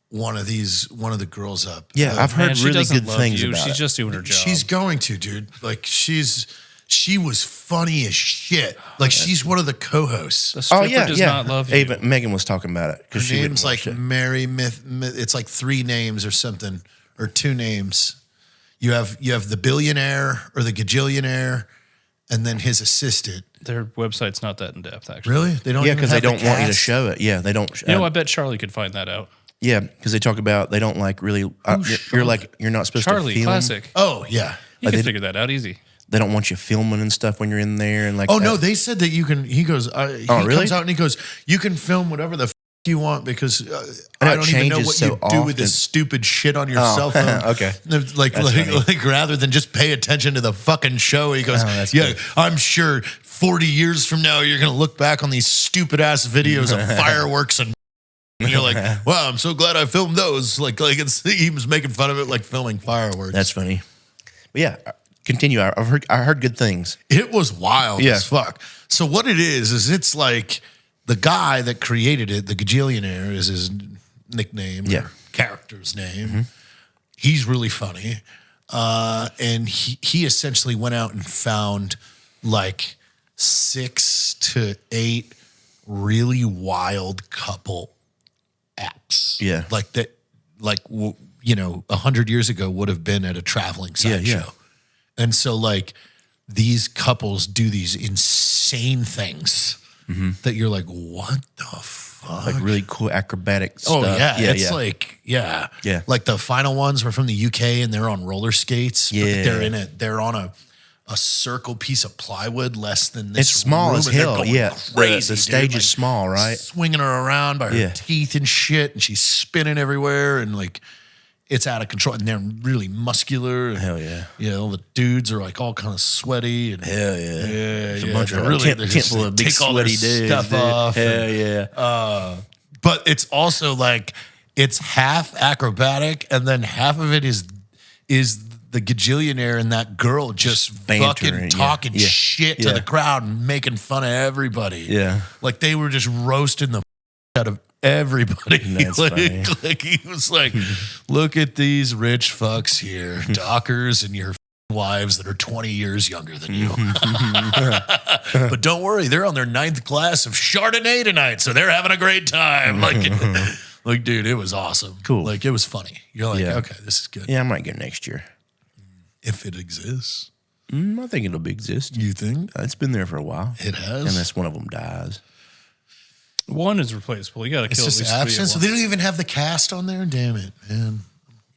Speaker 1: one of the girls up.
Speaker 3: yeah, I've heard
Speaker 2: Man, she
Speaker 3: really
Speaker 2: doesn't
Speaker 3: good
Speaker 2: love
Speaker 3: things
Speaker 2: you.
Speaker 3: about
Speaker 2: She's
Speaker 3: it.
Speaker 2: just doing her job.
Speaker 1: She's going to, dude. Like she was funny as shit. Like she's one of the co-hosts.
Speaker 2: The
Speaker 3: Oh
Speaker 2: stripper
Speaker 3: yeah,
Speaker 2: does
Speaker 3: yeah.
Speaker 2: not love you.
Speaker 3: Even Megan was talking about it
Speaker 1: Her
Speaker 3: because she
Speaker 1: name's like
Speaker 3: watched it.
Speaker 1: Mary Myth. It's like 3 names or something, or 2 names. You have the billionaire or the gajillionaire, and then his assistant.
Speaker 2: Their website's not that in depth, actually.
Speaker 1: Really? They don't.
Speaker 3: Yeah,
Speaker 1: even
Speaker 3: because they
Speaker 1: have the
Speaker 3: don't want you to
Speaker 1: cast?
Speaker 3: show it. Yeah, they don't.
Speaker 2: You know, I bet Charlie could find that out.
Speaker 3: Yeah, because they talk about they don't like really. You're not supposed
Speaker 2: Charlie,
Speaker 3: to film.
Speaker 2: classic.
Speaker 1: Oh yeah.
Speaker 2: You can
Speaker 3: they-
Speaker 2: figure that out easy.
Speaker 3: They don't want you filming and stuff when you're in there and like.
Speaker 1: Oh no, they said that you can. He goes. He
Speaker 3: really?
Speaker 1: comes out and he goes. You can film whatever the f- you want because
Speaker 3: I know
Speaker 1: I
Speaker 3: it
Speaker 1: don't even know
Speaker 3: changes
Speaker 1: what
Speaker 3: so
Speaker 1: you do with
Speaker 3: often.
Speaker 1: this stupid shit on your cell phone.
Speaker 3: Okay.
Speaker 1: Like
Speaker 3: funny.
Speaker 1: rather than just pay attention to the fucking show, he goes.
Speaker 3: that's
Speaker 1: Yeah,
Speaker 3: good.
Speaker 1: I'm sure 40 years from now you're gonna look back on these stupid ass videos of fireworks and. And you're like, wow, I'm so glad I filmed those. Like he was making fun of it, like filming fireworks.
Speaker 3: That's funny. But yeah, continue. I heard good things.
Speaker 1: It was wild
Speaker 3: Yeah.
Speaker 1: as fuck. So what it is it's like the guy that created it, the gajillionaire is his nickname
Speaker 3: Yeah.
Speaker 1: or character's name. He's really funny. And he essentially went out and found like 6 to 8 really wild couple acts.
Speaker 3: Yeah.
Speaker 1: Like that, like, 100 years ago would have been at a traveling sideshow.
Speaker 3: Yeah.
Speaker 1: And so, like, these couples do these insane things that you're like, what the fuck?
Speaker 3: Like really cool acrobatic
Speaker 1: Oh,
Speaker 3: stuff.
Speaker 1: yeah. It's
Speaker 3: yeah.
Speaker 1: like, yeah.
Speaker 3: Yeah.
Speaker 1: Like the final ones were from the UK and they're on roller skates. But
Speaker 3: Yeah.
Speaker 1: they're on a circle piece of plywood less than this.
Speaker 3: It's small
Speaker 1: room,
Speaker 3: as
Speaker 1: and they're
Speaker 3: hell.
Speaker 1: going
Speaker 3: Yeah.
Speaker 1: Crazy,
Speaker 3: The
Speaker 1: dude.
Speaker 3: stage
Speaker 1: Like,
Speaker 3: is small, right?
Speaker 1: Swinging her around by her
Speaker 3: Yeah.
Speaker 1: teeth and shit. And she's spinning everywhere. And like, it's out of control. And they're really muscular. And,
Speaker 3: Hell yeah.
Speaker 1: the dudes are like all kind of sweaty. And
Speaker 3: Hell yeah.
Speaker 1: yeah,
Speaker 3: a
Speaker 1: yeah.
Speaker 3: bunch of
Speaker 1: They're really,
Speaker 3: tent
Speaker 1: they
Speaker 3: full
Speaker 1: just
Speaker 3: of big
Speaker 1: take all their
Speaker 3: sweaty dudes.
Speaker 1: stuff
Speaker 3: dude.
Speaker 1: off.
Speaker 3: Hell
Speaker 1: and-
Speaker 3: yeah.
Speaker 1: but it's also like it's half acrobatic and then half of it is the gajillionaire and that girl just
Speaker 3: Bantering,
Speaker 1: fucking
Speaker 3: yeah.
Speaker 1: talking
Speaker 3: Yeah.
Speaker 1: shit to
Speaker 3: Yeah.
Speaker 1: the crowd and making fun of everybody.
Speaker 3: Yeah.
Speaker 1: Like they were just roasting the out of everybody.
Speaker 3: That's funny.
Speaker 1: Like he was like, look at these rich fucks here, dockers and your wives that are 20 years younger than you. But don't worry, they're on their 9th glass of Chardonnay tonight, so they're having a great time. Like, dude, it was awesome.
Speaker 3: Cool.
Speaker 1: Like, it was funny. You're like,
Speaker 3: Yeah.
Speaker 1: okay, this is good.
Speaker 3: Yeah, I might go next year.
Speaker 1: If it exists.
Speaker 3: I think it'll exist.
Speaker 1: You think?
Speaker 3: It's been there for a while.
Speaker 1: It has?
Speaker 3: Unless one of them dies.
Speaker 2: One is replaceable. You got to
Speaker 1: It's
Speaker 2: kill
Speaker 1: just
Speaker 2: at least 3 at
Speaker 1: absence. So
Speaker 2: once.
Speaker 1: they don't even have the cast on there? Damn it, man.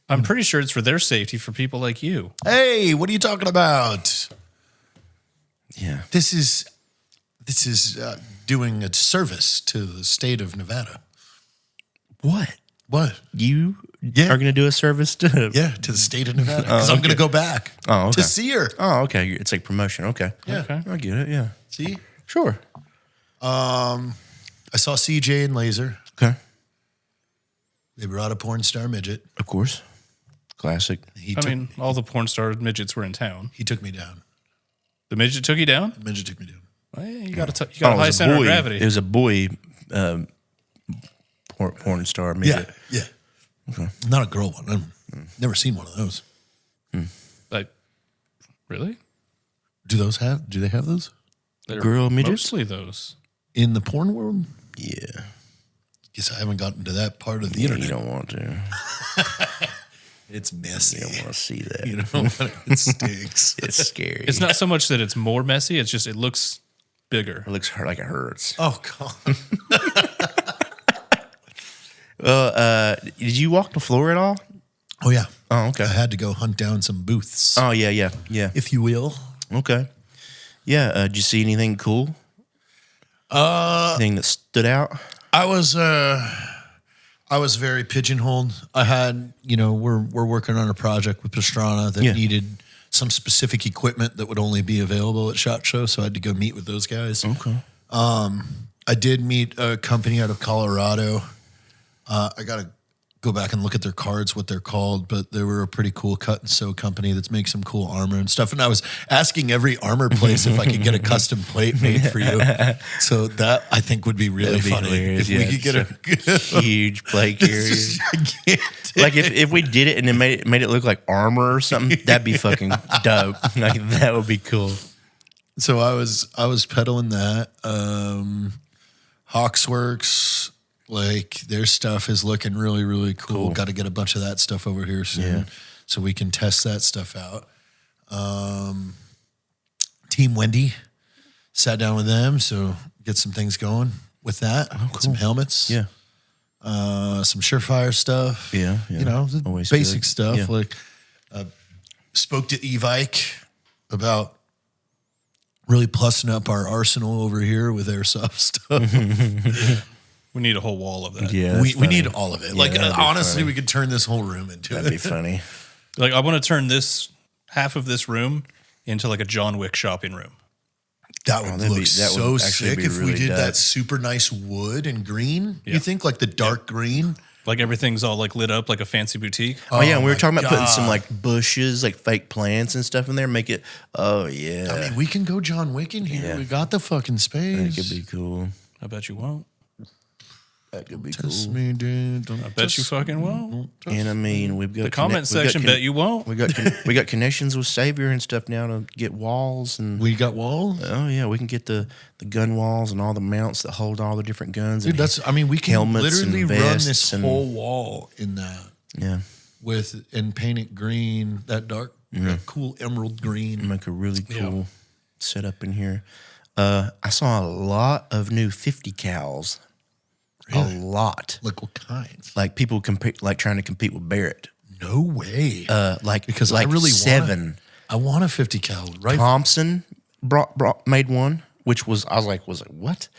Speaker 2: I'm pretty sure it's for their safety for people like you.
Speaker 1: Hey, what are you talking about?
Speaker 3: Yeah.
Speaker 1: This is doing a service to the state of Nevada.
Speaker 3: What?
Speaker 1: What?
Speaker 3: You
Speaker 1: Yeah.
Speaker 3: are going to do a service to...
Speaker 1: Yeah, to the state of Nevada. Because I'm going to go back
Speaker 3: Oh, okay.
Speaker 1: to see her.
Speaker 3: Oh, okay. It's like promotion. Okay.
Speaker 1: Yeah.
Speaker 2: Okay.
Speaker 3: I get it. Yeah.
Speaker 1: See?
Speaker 3: Sure.
Speaker 1: I saw CJ and Laser.
Speaker 3: Okay.
Speaker 1: They brought a porn star midget.
Speaker 3: Of course. Classic.
Speaker 1: He
Speaker 2: I
Speaker 1: took,
Speaker 2: mean, all the porn star midgets were in town.
Speaker 1: he took me down.
Speaker 2: The midget took you down?
Speaker 1: The midget took me down.
Speaker 2: Well, yeah, you got a high
Speaker 3: it was a
Speaker 2: center
Speaker 3: boy.
Speaker 2: of gravity.
Speaker 3: It was a boy porn star. Midget.
Speaker 1: Yeah. Okay. Not a girl one. I've never seen one of those.
Speaker 2: Like, really?
Speaker 1: Do they have those?
Speaker 2: They're
Speaker 3: Girl midgets?
Speaker 2: Mostly those.
Speaker 1: In the porn world?
Speaker 3: Yeah.
Speaker 1: Guess I haven't gotten to that part of the
Speaker 3: You
Speaker 1: internet.
Speaker 3: don't want to.
Speaker 1: It's messy.
Speaker 3: You don't want to see that.
Speaker 1: You know, it stinks.
Speaker 3: It's scary.
Speaker 2: It's not so much that it's more messy, it's just it looks bigger.
Speaker 3: It looks like it hurts.
Speaker 1: Oh God.
Speaker 3: Did you walk the floor at all?
Speaker 1: Oh yeah.
Speaker 3: Oh, okay.
Speaker 1: I had to go hunt down some booths,
Speaker 3: Oh, yeah.
Speaker 1: if you will.
Speaker 3: Okay. Yeah. Did you see anything cool? Anything that stood out?
Speaker 1: I was very pigeonholed. I had, we're working on a project with Pastrana that
Speaker 3: Yeah.
Speaker 1: needed some specific equipment that would only be available at SHOT Show, so I had to go meet with those guys.
Speaker 3: Okay.
Speaker 1: I did meet a company out of Colorado. I got to go back and look at their cards, what they're called, but they were a pretty cool cut and sew company that makes some cool armor and stuff. And I was asking every armor place if I could get a custom plate made for you. So that I think would be really
Speaker 3: That'd be
Speaker 1: funny
Speaker 3: hilarious,
Speaker 1: if we could get a
Speaker 3: huge plate carrier.
Speaker 1: It's just gigantic.
Speaker 3: Like if we did it and it made it look like armor or something, that'd be fucking dope. Like that would be cool.
Speaker 1: So I was peddling that. Hawksworks, like their stuff is looking really, really cool. Got to get a bunch of that stuff over here soon so we can test that stuff out. Team Wendy, sat down with them, so get some things going with that. Some helmets.
Speaker 3: Yeah.
Speaker 1: Some Surefire stuff.
Speaker 3: Yeah.
Speaker 1: The
Speaker 3: Always
Speaker 1: basic
Speaker 3: good.
Speaker 1: stuff.
Speaker 3: Yeah.
Speaker 1: Like spoke to Viking about really plussing up our arsenal over here with airsoft stuff.
Speaker 2: We need a whole wall of that.
Speaker 3: Yeah.
Speaker 1: we need all of it. Like
Speaker 3: that'd be
Speaker 1: honestly,
Speaker 3: funny.
Speaker 1: we could turn this whole room into
Speaker 3: That'd be
Speaker 1: it.
Speaker 3: funny.
Speaker 2: Like I want to turn this half of this room into like a John Wick shopping room.
Speaker 1: That would look
Speaker 3: that
Speaker 1: so
Speaker 3: would actually
Speaker 1: sick
Speaker 3: be
Speaker 1: if we
Speaker 3: really
Speaker 1: did
Speaker 3: dope.
Speaker 1: that super nice wood and green.
Speaker 2: Yeah.
Speaker 1: You think like the dark green?
Speaker 2: Like everything's all like lit up like a fancy boutique.
Speaker 3: Oh, yeah, and we were
Speaker 1: my
Speaker 3: talking about putting some
Speaker 1: God.
Speaker 3: like bushes, like fake plants and stuff in there. Make it. Oh yeah,
Speaker 1: I mean, we can go John Wick in here.
Speaker 3: Yeah.
Speaker 1: We got the fucking
Speaker 3: that
Speaker 1: space.
Speaker 3: could be cool.
Speaker 2: I bet you won't.
Speaker 3: That could be
Speaker 1: Test
Speaker 3: cool.
Speaker 1: me, dude. Don't
Speaker 2: I bet you fucking won't.
Speaker 3: And I mean, we've got
Speaker 2: The comment section bet you won't.
Speaker 3: We got connections with Savior and stuff now to get walls and.
Speaker 1: We got walls.
Speaker 3: Oh yeah, we can get the gun walls and all the mounts that hold all the different guns.
Speaker 1: Dude,
Speaker 3: and
Speaker 1: we can
Speaker 3: helmets
Speaker 1: literally
Speaker 3: and
Speaker 1: run
Speaker 3: vests
Speaker 1: this
Speaker 3: and-
Speaker 1: whole wall in that
Speaker 3: yeah,
Speaker 1: and paint it green, that dark, that cool emerald green.
Speaker 3: make a really cool setup in here. I saw a lot of new 50 cals.
Speaker 1: Really?
Speaker 3: A lot.
Speaker 1: Like what kinds?
Speaker 3: Like people compete, like trying to compete with Barrett.
Speaker 1: No way.
Speaker 3: Because
Speaker 1: I really
Speaker 3: seven.
Speaker 1: I want a 50 cal rifle.
Speaker 3: Thompson made one, which was I was like what?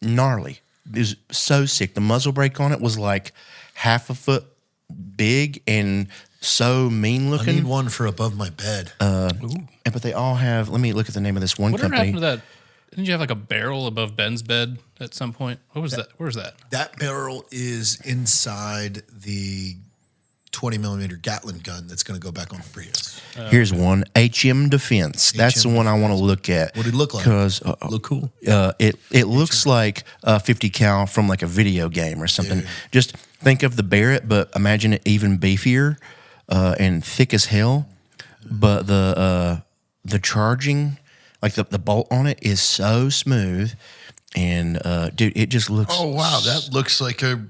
Speaker 3: Gnarly. It was so sick. The muzzle brake on it was like half a foot big and so mean
Speaker 1: I
Speaker 3: looking.
Speaker 1: need one for above my bed.
Speaker 3: But they all have. Let me look at the name of this one
Speaker 2: Whatever
Speaker 3: company.
Speaker 2: happened to that? Didn't you have like a barrel above Ben's bed at some point? What was that? Where's that?
Speaker 1: That barrel is inside the 20 millimeter Gatling gun that's going to go back on the Prius.
Speaker 3: Here's one, HM Defense. That's the one I want to look at.
Speaker 1: What'd it look like?
Speaker 3: Because
Speaker 1: Look cool.
Speaker 3: it looks like a 50 cal from like a video game or something.
Speaker 1: Dude.
Speaker 3: Just think of the Barrett, but imagine it even beefier and thick as hell. But the charging, like the bolt on it is so smooth, and dude, it just looks.
Speaker 1: Oh wow, that looks like a.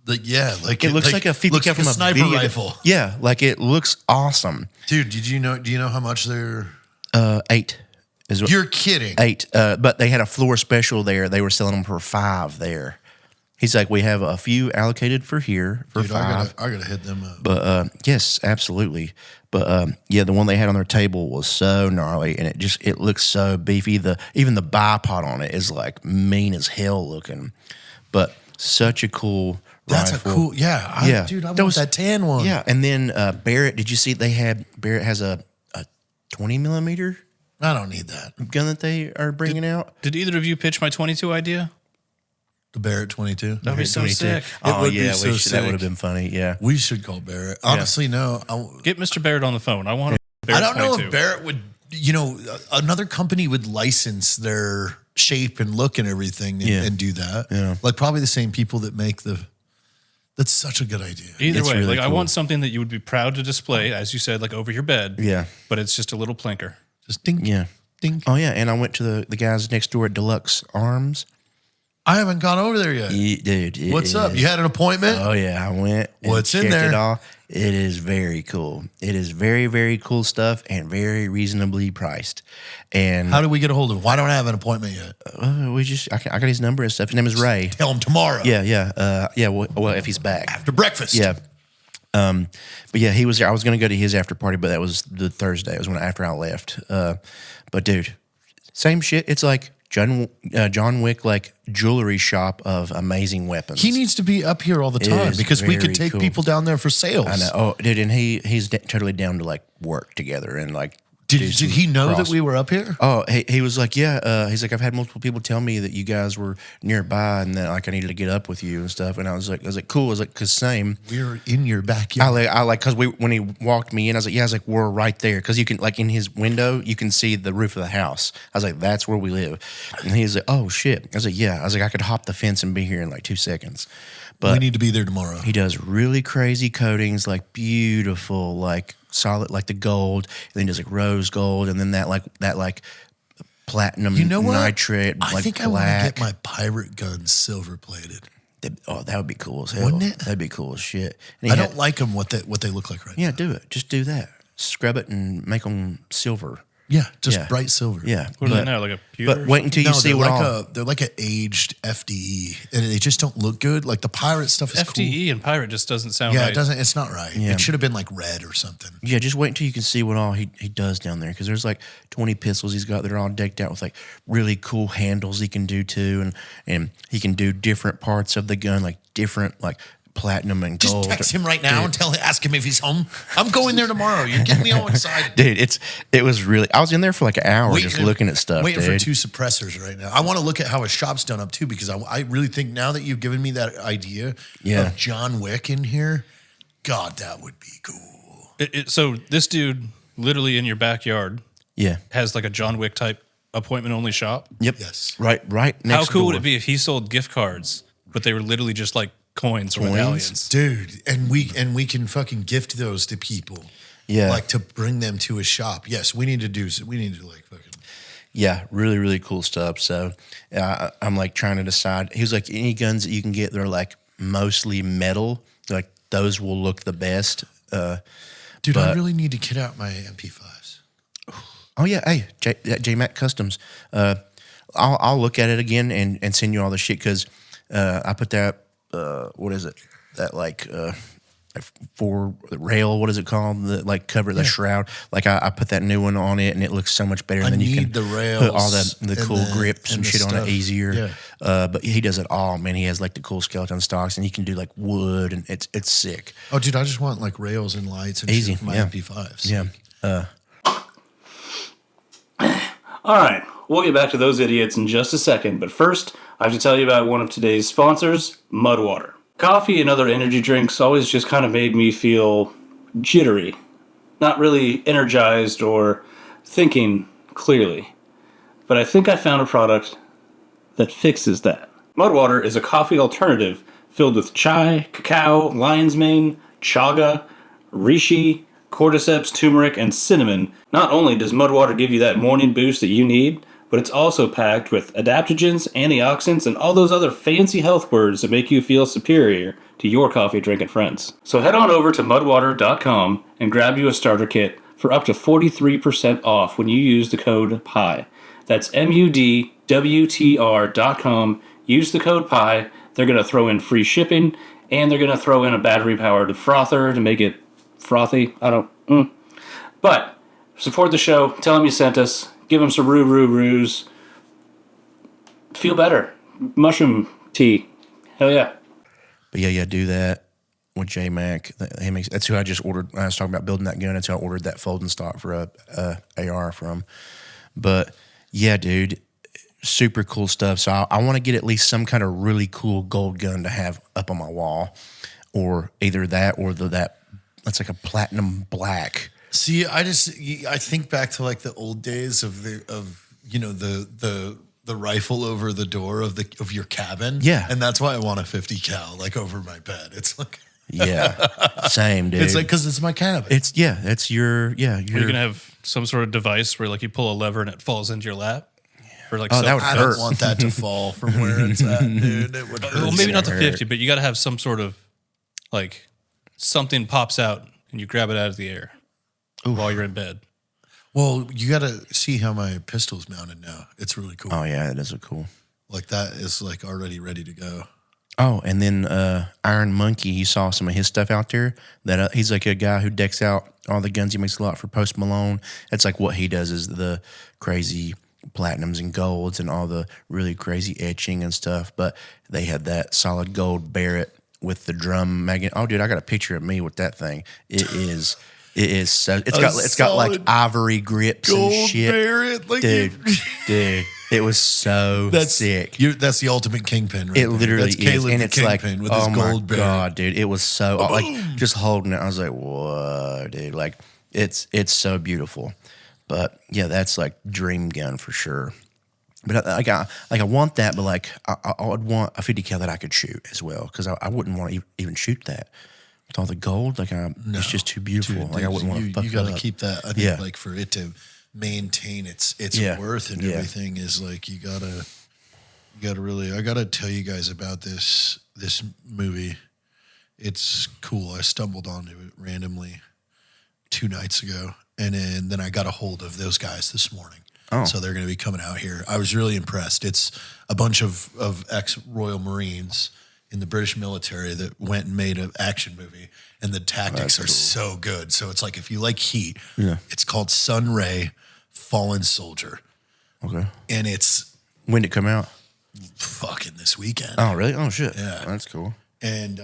Speaker 3: It looks like a 50
Speaker 1: looks
Speaker 3: cal
Speaker 1: like
Speaker 3: from
Speaker 1: a sniper
Speaker 3: video.
Speaker 1: rifle.
Speaker 3: Yeah, like it looks awesome.
Speaker 1: Dude, do you know how much they're?
Speaker 3: 8 is what.
Speaker 1: You're kidding.
Speaker 3: 8, but they had a floor special there. They were selling them for 5 there. He's like, we have a few allocated for here for
Speaker 1: Dude,
Speaker 3: 5.
Speaker 1: I gotta hit them up.
Speaker 3: But yes, absolutely. But yeah, the one they had on their table was so gnarly, and it looks so beefy. Even the bipod on it is like mean as hell looking, but such a cool.
Speaker 1: That's
Speaker 3: rifle.
Speaker 1: a cool, yeah. Dude, I want that tan one.
Speaker 3: Yeah, and then Barrett. Did you see Barrett has a 20 millimeter
Speaker 1: I don't need that.
Speaker 3: gun that they are bringing out?
Speaker 2: Did either of you pitch my 22 idea?
Speaker 1: The Barrett 22.
Speaker 2: That'd be so
Speaker 3: 22.
Speaker 2: sick.
Speaker 3: Oh
Speaker 1: would be
Speaker 3: yeah,
Speaker 1: so
Speaker 3: that would
Speaker 1: sick.
Speaker 3: have been funny. Yeah,
Speaker 1: We should call Barrett. Honestly, no.
Speaker 2: Get Mr. Barrett on the phone. I want a
Speaker 1: I
Speaker 2: Barrett
Speaker 1: don't know
Speaker 2: 22.
Speaker 1: if Barrett would, another company would license their shape and look and everything and do that.
Speaker 3: Yeah.
Speaker 1: Like probably the same people that make that's such a good idea.
Speaker 2: Either
Speaker 3: It's
Speaker 2: way,
Speaker 3: really
Speaker 2: like I
Speaker 3: cool.
Speaker 2: want something that you would be proud to display, as you said, like over your bed.
Speaker 3: yeah,
Speaker 2: But it's just a little plinker.
Speaker 1: Just ding,
Speaker 3: yeah.
Speaker 1: ding.
Speaker 3: Oh yeah, and I went to the guys next door at Deluxe Arms.
Speaker 1: I haven't gone over there yet.
Speaker 3: Dude, it
Speaker 1: What's up?
Speaker 3: is-
Speaker 1: You had an appointment?
Speaker 3: Oh yeah, I went. And
Speaker 1: What's in
Speaker 3: checked
Speaker 1: there?
Speaker 3: It all. It is very cool. It is very, very cool stuff and very reasonably priced. And
Speaker 1: How do we get a hold of him? Why don't I have an appointment yet?
Speaker 3: I got his number and stuff. His name is Ray.
Speaker 1: Tell him tomorrow.
Speaker 3: Yeah. Well, if he's back.
Speaker 1: After breakfast.
Speaker 3: Yeah. But yeah, he was there. I was going to go to his after party, but that was the Thursday. It was after I left. But dude, same shit. It's like John Wick, like jewelry shop of amazing weapons.
Speaker 1: He needs to be up here all the time
Speaker 3: is
Speaker 1: because we
Speaker 3: very
Speaker 1: could take
Speaker 3: cool.
Speaker 1: people down there for sales.
Speaker 3: I know. Oh, dude, and he's totally down to like work together and like.
Speaker 1: Did
Speaker 3: do some
Speaker 1: he know
Speaker 3: cross-
Speaker 1: that we were up here?
Speaker 3: Oh, he was like, yeah. He's like, I've had multiple people tell me that you guys were nearby and that like I needed to get up with you and stuff. And I was like, cool. I was like, cause same.
Speaker 1: We're in your backyard.
Speaker 3: I like, cause when he walked me in, I was like, we're right there. Cause you can like in his window, you can see the roof of the house. I was like, that's where we live. And he's like, oh shit. I was like, yeah. I was like, I could hop the fence and be here in like 2 seconds. But
Speaker 1: we need to be there tomorrow.
Speaker 3: he does really crazy coatings, like beautiful, like solid, like the gold, and then he does like rose gold, and then that platinum
Speaker 1: You know what?
Speaker 3: nitrate,
Speaker 1: I
Speaker 3: like
Speaker 1: think I want to
Speaker 3: black.
Speaker 1: get my pirate gun silver plated.
Speaker 3: That would be cool as hell.
Speaker 1: Wouldn't it?
Speaker 3: That'd be cool as shit. And
Speaker 1: I
Speaker 3: he
Speaker 1: don't
Speaker 3: had-
Speaker 1: like them what they look like right now.
Speaker 3: Yeah, do it. Just do that. Scrub it and make them silver.
Speaker 1: Yeah, just
Speaker 3: Yeah.
Speaker 1: bright silver.
Speaker 3: Yeah.
Speaker 2: What are they
Speaker 3: but,
Speaker 2: now? Like a pewter?
Speaker 3: but wait until you
Speaker 1: No,
Speaker 3: see
Speaker 1: they're
Speaker 3: what
Speaker 1: like
Speaker 3: all.
Speaker 1: they're like an aged FDE, and they just don't look good. Like the pirate stuff is cool.
Speaker 2: FDE and pirate just doesn't sound
Speaker 1: Yeah,
Speaker 2: right.
Speaker 1: it doesn't. It's not right.
Speaker 3: Yeah.
Speaker 1: It should have been like red or something.
Speaker 3: Yeah, just wait until you can see what all he does down there. Because there's like 20 pistols he's got that are all decked out with like really cool handles he can do too, and he can do different parts of the gun, like different like platinum and
Speaker 1: Just
Speaker 3: gold.
Speaker 1: text him right now and ask him if he's home. I'm going there tomorrow. You're getting me all excited.
Speaker 3: Dude, it was really. I was in there for like an hour just looking at stuff.
Speaker 1: Waiting
Speaker 3: dude.
Speaker 1: for 2 suppressors right now. I want to look at how his shop's done up too, because I really think now that you've given me that idea
Speaker 3: Yeah.
Speaker 1: of John Wick in here, God, that would be cool.
Speaker 2: So this dude, literally in your backyard,
Speaker 3: Yeah.
Speaker 2: has like a John Wick type appointment only shop.
Speaker 3: Yep.
Speaker 1: Yes.
Speaker 3: Right. Next
Speaker 2: How cool
Speaker 3: door.
Speaker 2: would it be if he sold gift cards, but they were literally just like coins or medallions?
Speaker 1: Dude, and we can fucking gift those to people.
Speaker 3: Yeah.
Speaker 1: Like to bring them to a shop. Yes, we need to like fucking.
Speaker 3: Yeah, really, really cool stuff. So I'm like trying to decide. He was like, any guns that you can get that are like mostly metal, like those will look the best.
Speaker 1: Dude, I really need to kit out my MP5s.
Speaker 3: Oh yeah, hey, J-Mac Customs. I'll look at it again and send you all the shit because I put that. What is it? That like for rail. What is it called? The like cover the shroud. Like I put that new one on it and it looks so much better.
Speaker 1: I
Speaker 3: And then you
Speaker 1: need
Speaker 3: can
Speaker 1: the rails
Speaker 3: put all the
Speaker 1: and
Speaker 3: cool grips
Speaker 1: and
Speaker 3: and
Speaker 1: the
Speaker 3: shit on
Speaker 1: stuff.
Speaker 3: it easier.
Speaker 1: Yeah.
Speaker 3: But he does it all, man. He has like the cool skeleton stocks and he can do like wood and it's sick.
Speaker 1: Oh, dude, I just want like rails and lights and
Speaker 3: Easy,
Speaker 1: shit for my
Speaker 3: yeah.
Speaker 1: MP5s.
Speaker 3: Yeah.
Speaker 6: All right, we'll get back to those idiots in just a second, but first, I have to tell you about one of today's sponsors, Mudwater. Coffee and other energy drinks always just kind of made me feel jittery, not really energized or thinking clearly. But I think I found a product that fixes that. Mudwater is a coffee alternative filled with chai, cacao, lion's mane, chaga, reishi, cordyceps, turmeric, and cinnamon. Not only does Mudwater give you that morning boost that you need, but it's also packed with adaptogens, antioxidants, and all those other fancy health words that make you feel superior to your coffee drinking friends. So head on over to mudwater.com and grab you a starter kit for up to 43% off when you use the code PIE. That's MUDWTR.com. Use the code PIE. They're going to throw in free shipping, and they're going to throw in a battery-powered frother to make it frothy. But support the show. Tell them you sent us. Give them some roos. Feel better. Mushroom tea. Hell yeah.
Speaker 3: But yeah, do that with J Mac. That's who I just ordered. I was talking about building that gun. That's who I ordered that folding stock for a AR from. But yeah, dude, super cool stuff. So I want to get at least some kind of really cool gold gun to have up on my wall, or either that or that's like a platinum black.
Speaker 1: See, I think back to like the old days of the rifle over the door of your cabin.
Speaker 3: Yeah.
Speaker 1: And that's why I want a 50 cal like over my bed. It's like
Speaker 3: Yeah, same, dude.
Speaker 1: it's like because it's my cabin.
Speaker 3: That's your
Speaker 2: You're going to have some sort of device where like you pull a lever and it falls into your lap. For like
Speaker 3: that would
Speaker 1: I
Speaker 3: hurt.
Speaker 1: don't want that to fall from where it's at, dude. It would hurt.
Speaker 2: Well, maybe not the
Speaker 3: hurt.
Speaker 2: 50, but you got to have some sort of like something pops out and you grab it out of the air while you're in bed.
Speaker 1: Well, you got to see how my pistol's mounted now. It's really cool.
Speaker 3: Oh yeah, that is cool.
Speaker 1: Like that is like already ready to go.
Speaker 3: Oh, and then Iron Monkey, he saw some of his stuff out there. That he's like a guy who decks out all the guns. He makes a lot for Post Malone. That's like what he does is the crazy platinums and golds and all the really crazy etching and stuff. But they had that solid gold Barrett with the drum magnet. Oh, dude, I got a picture of me with that thing. It is so. It's got like ivory grips and shit.
Speaker 1: Barrett, like
Speaker 3: Dude, it was so sick.
Speaker 1: That's the ultimate kingpin, right?
Speaker 3: It literally
Speaker 1: that's Caleb
Speaker 3: is, and
Speaker 1: the
Speaker 3: it's like,
Speaker 1: Kingpin with
Speaker 3: oh
Speaker 1: his
Speaker 3: my
Speaker 1: gold Barrett.
Speaker 3: god, dude, it was so like just holding it. I was like, whoa, dude, like it's so beautiful. But yeah, that's like dream gun for sure. But I want that, but like I would want a 50 cal that I could shoot as well because I wouldn't want to even shoot that with all the gold. Like it's just too beautiful.
Speaker 1: Dude,
Speaker 3: like I wouldn't want to fuck
Speaker 1: you
Speaker 3: that
Speaker 1: got to
Speaker 3: up.
Speaker 1: keep that. I think like for it to maintain its worth and everything is like you gotta really. I gotta tell you guys about this movie. It's cool. I stumbled onto it randomly 2 nights ago, and then I got a hold of those guys this morning.
Speaker 3: Oh.
Speaker 1: So they're going to be coming out here. I was really impressed. It's a bunch of ex-Royal Marines in the British military that went and made an action movie, and the tactics are so good. So it's like if you like Heat, it's called Sunray Fallen Soldier.
Speaker 3: Okay.
Speaker 1: And it's
Speaker 3: When did it come out?
Speaker 1: fucking this weekend.
Speaker 3: Oh, really? Oh, shit.
Speaker 1: Yeah.
Speaker 3: That's cool.
Speaker 1: And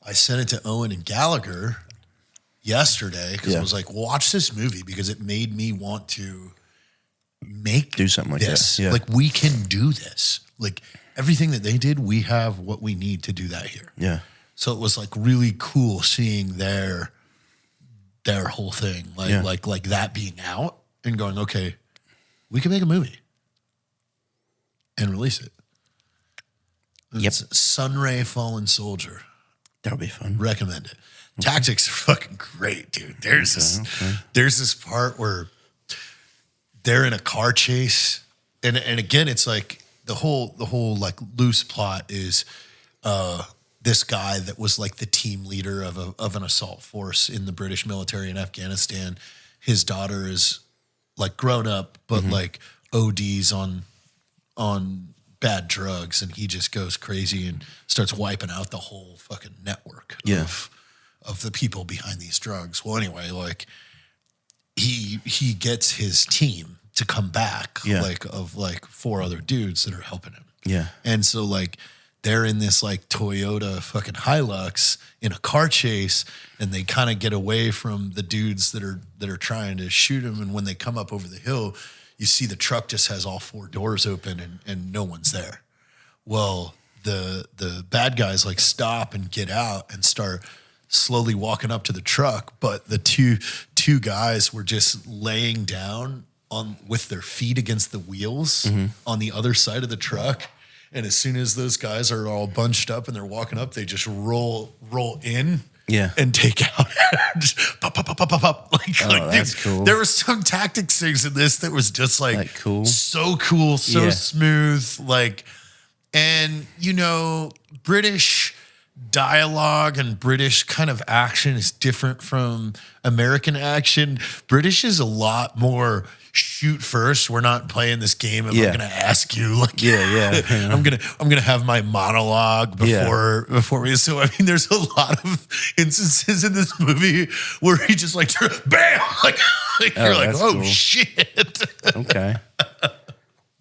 Speaker 1: I sent it to Owen and Gallagher yesterday because I was like, watch this movie because it made me want to do something like this.
Speaker 3: Yeah.
Speaker 1: Like we can do this. Like everything that they did, we have what we need to do that here.
Speaker 3: Yeah.
Speaker 1: So it was like really cool seeing their whole thing, like that being out and going, okay, we can make a movie and release it. It's Sunray Fallen Soldier.
Speaker 3: That would be fun.
Speaker 1: Recommend it. Tactics are fucking great, dude. There's this part where they're in a car chase, and again, it's like the whole like loose plot is this guy that was like the team leader of an assault force in the British military in Afghanistan. His daughter is like grown up, but like ODs on bad drugs, and he just goes crazy and starts wiping out the whole fucking network of the people behind these drugs. Well, anyway, like he gets his team to come back, of 4 other dudes that are helping him.
Speaker 3: Yeah.
Speaker 1: And so like they're in this like Toyota fucking Hilux in a car chase, and they kind of get away from the dudes that are trying to shoot him. And when they come up over the hill, you see the truck just has all 4 doors open and no one's there. Well, the bad guys like stop and get out and start slowly walking up to the truck, but the two guys were just laying down on with their feet against the wheels on the other side of the truck. And as soon as those guys are all bunched up and they're walking up, they just roll in.
Speaker 3: Yeah.
Speaker 1: And take out. Just pop, pop, pop, pop, pop, pop.
Speaker 3: That's cool.
Speaker 1: There were some tactics things in this that was just like
Speaker 3: cool.
Speaker 1: So cool, so
Speaker 3: Yeah.
Speaker 1: smooth. Like, and you know, British dialogue and British kind of action is different from American action. British is a lot more shoot first. We're not playing this game of I'm gonna ask you like I'm gonna have my monologue before we, so I mean there's a lot of instances in this movie where he just like bam like you're like oh
Speaker 3: cool.
Speaker 1: shit.
Speaker 3: Okay.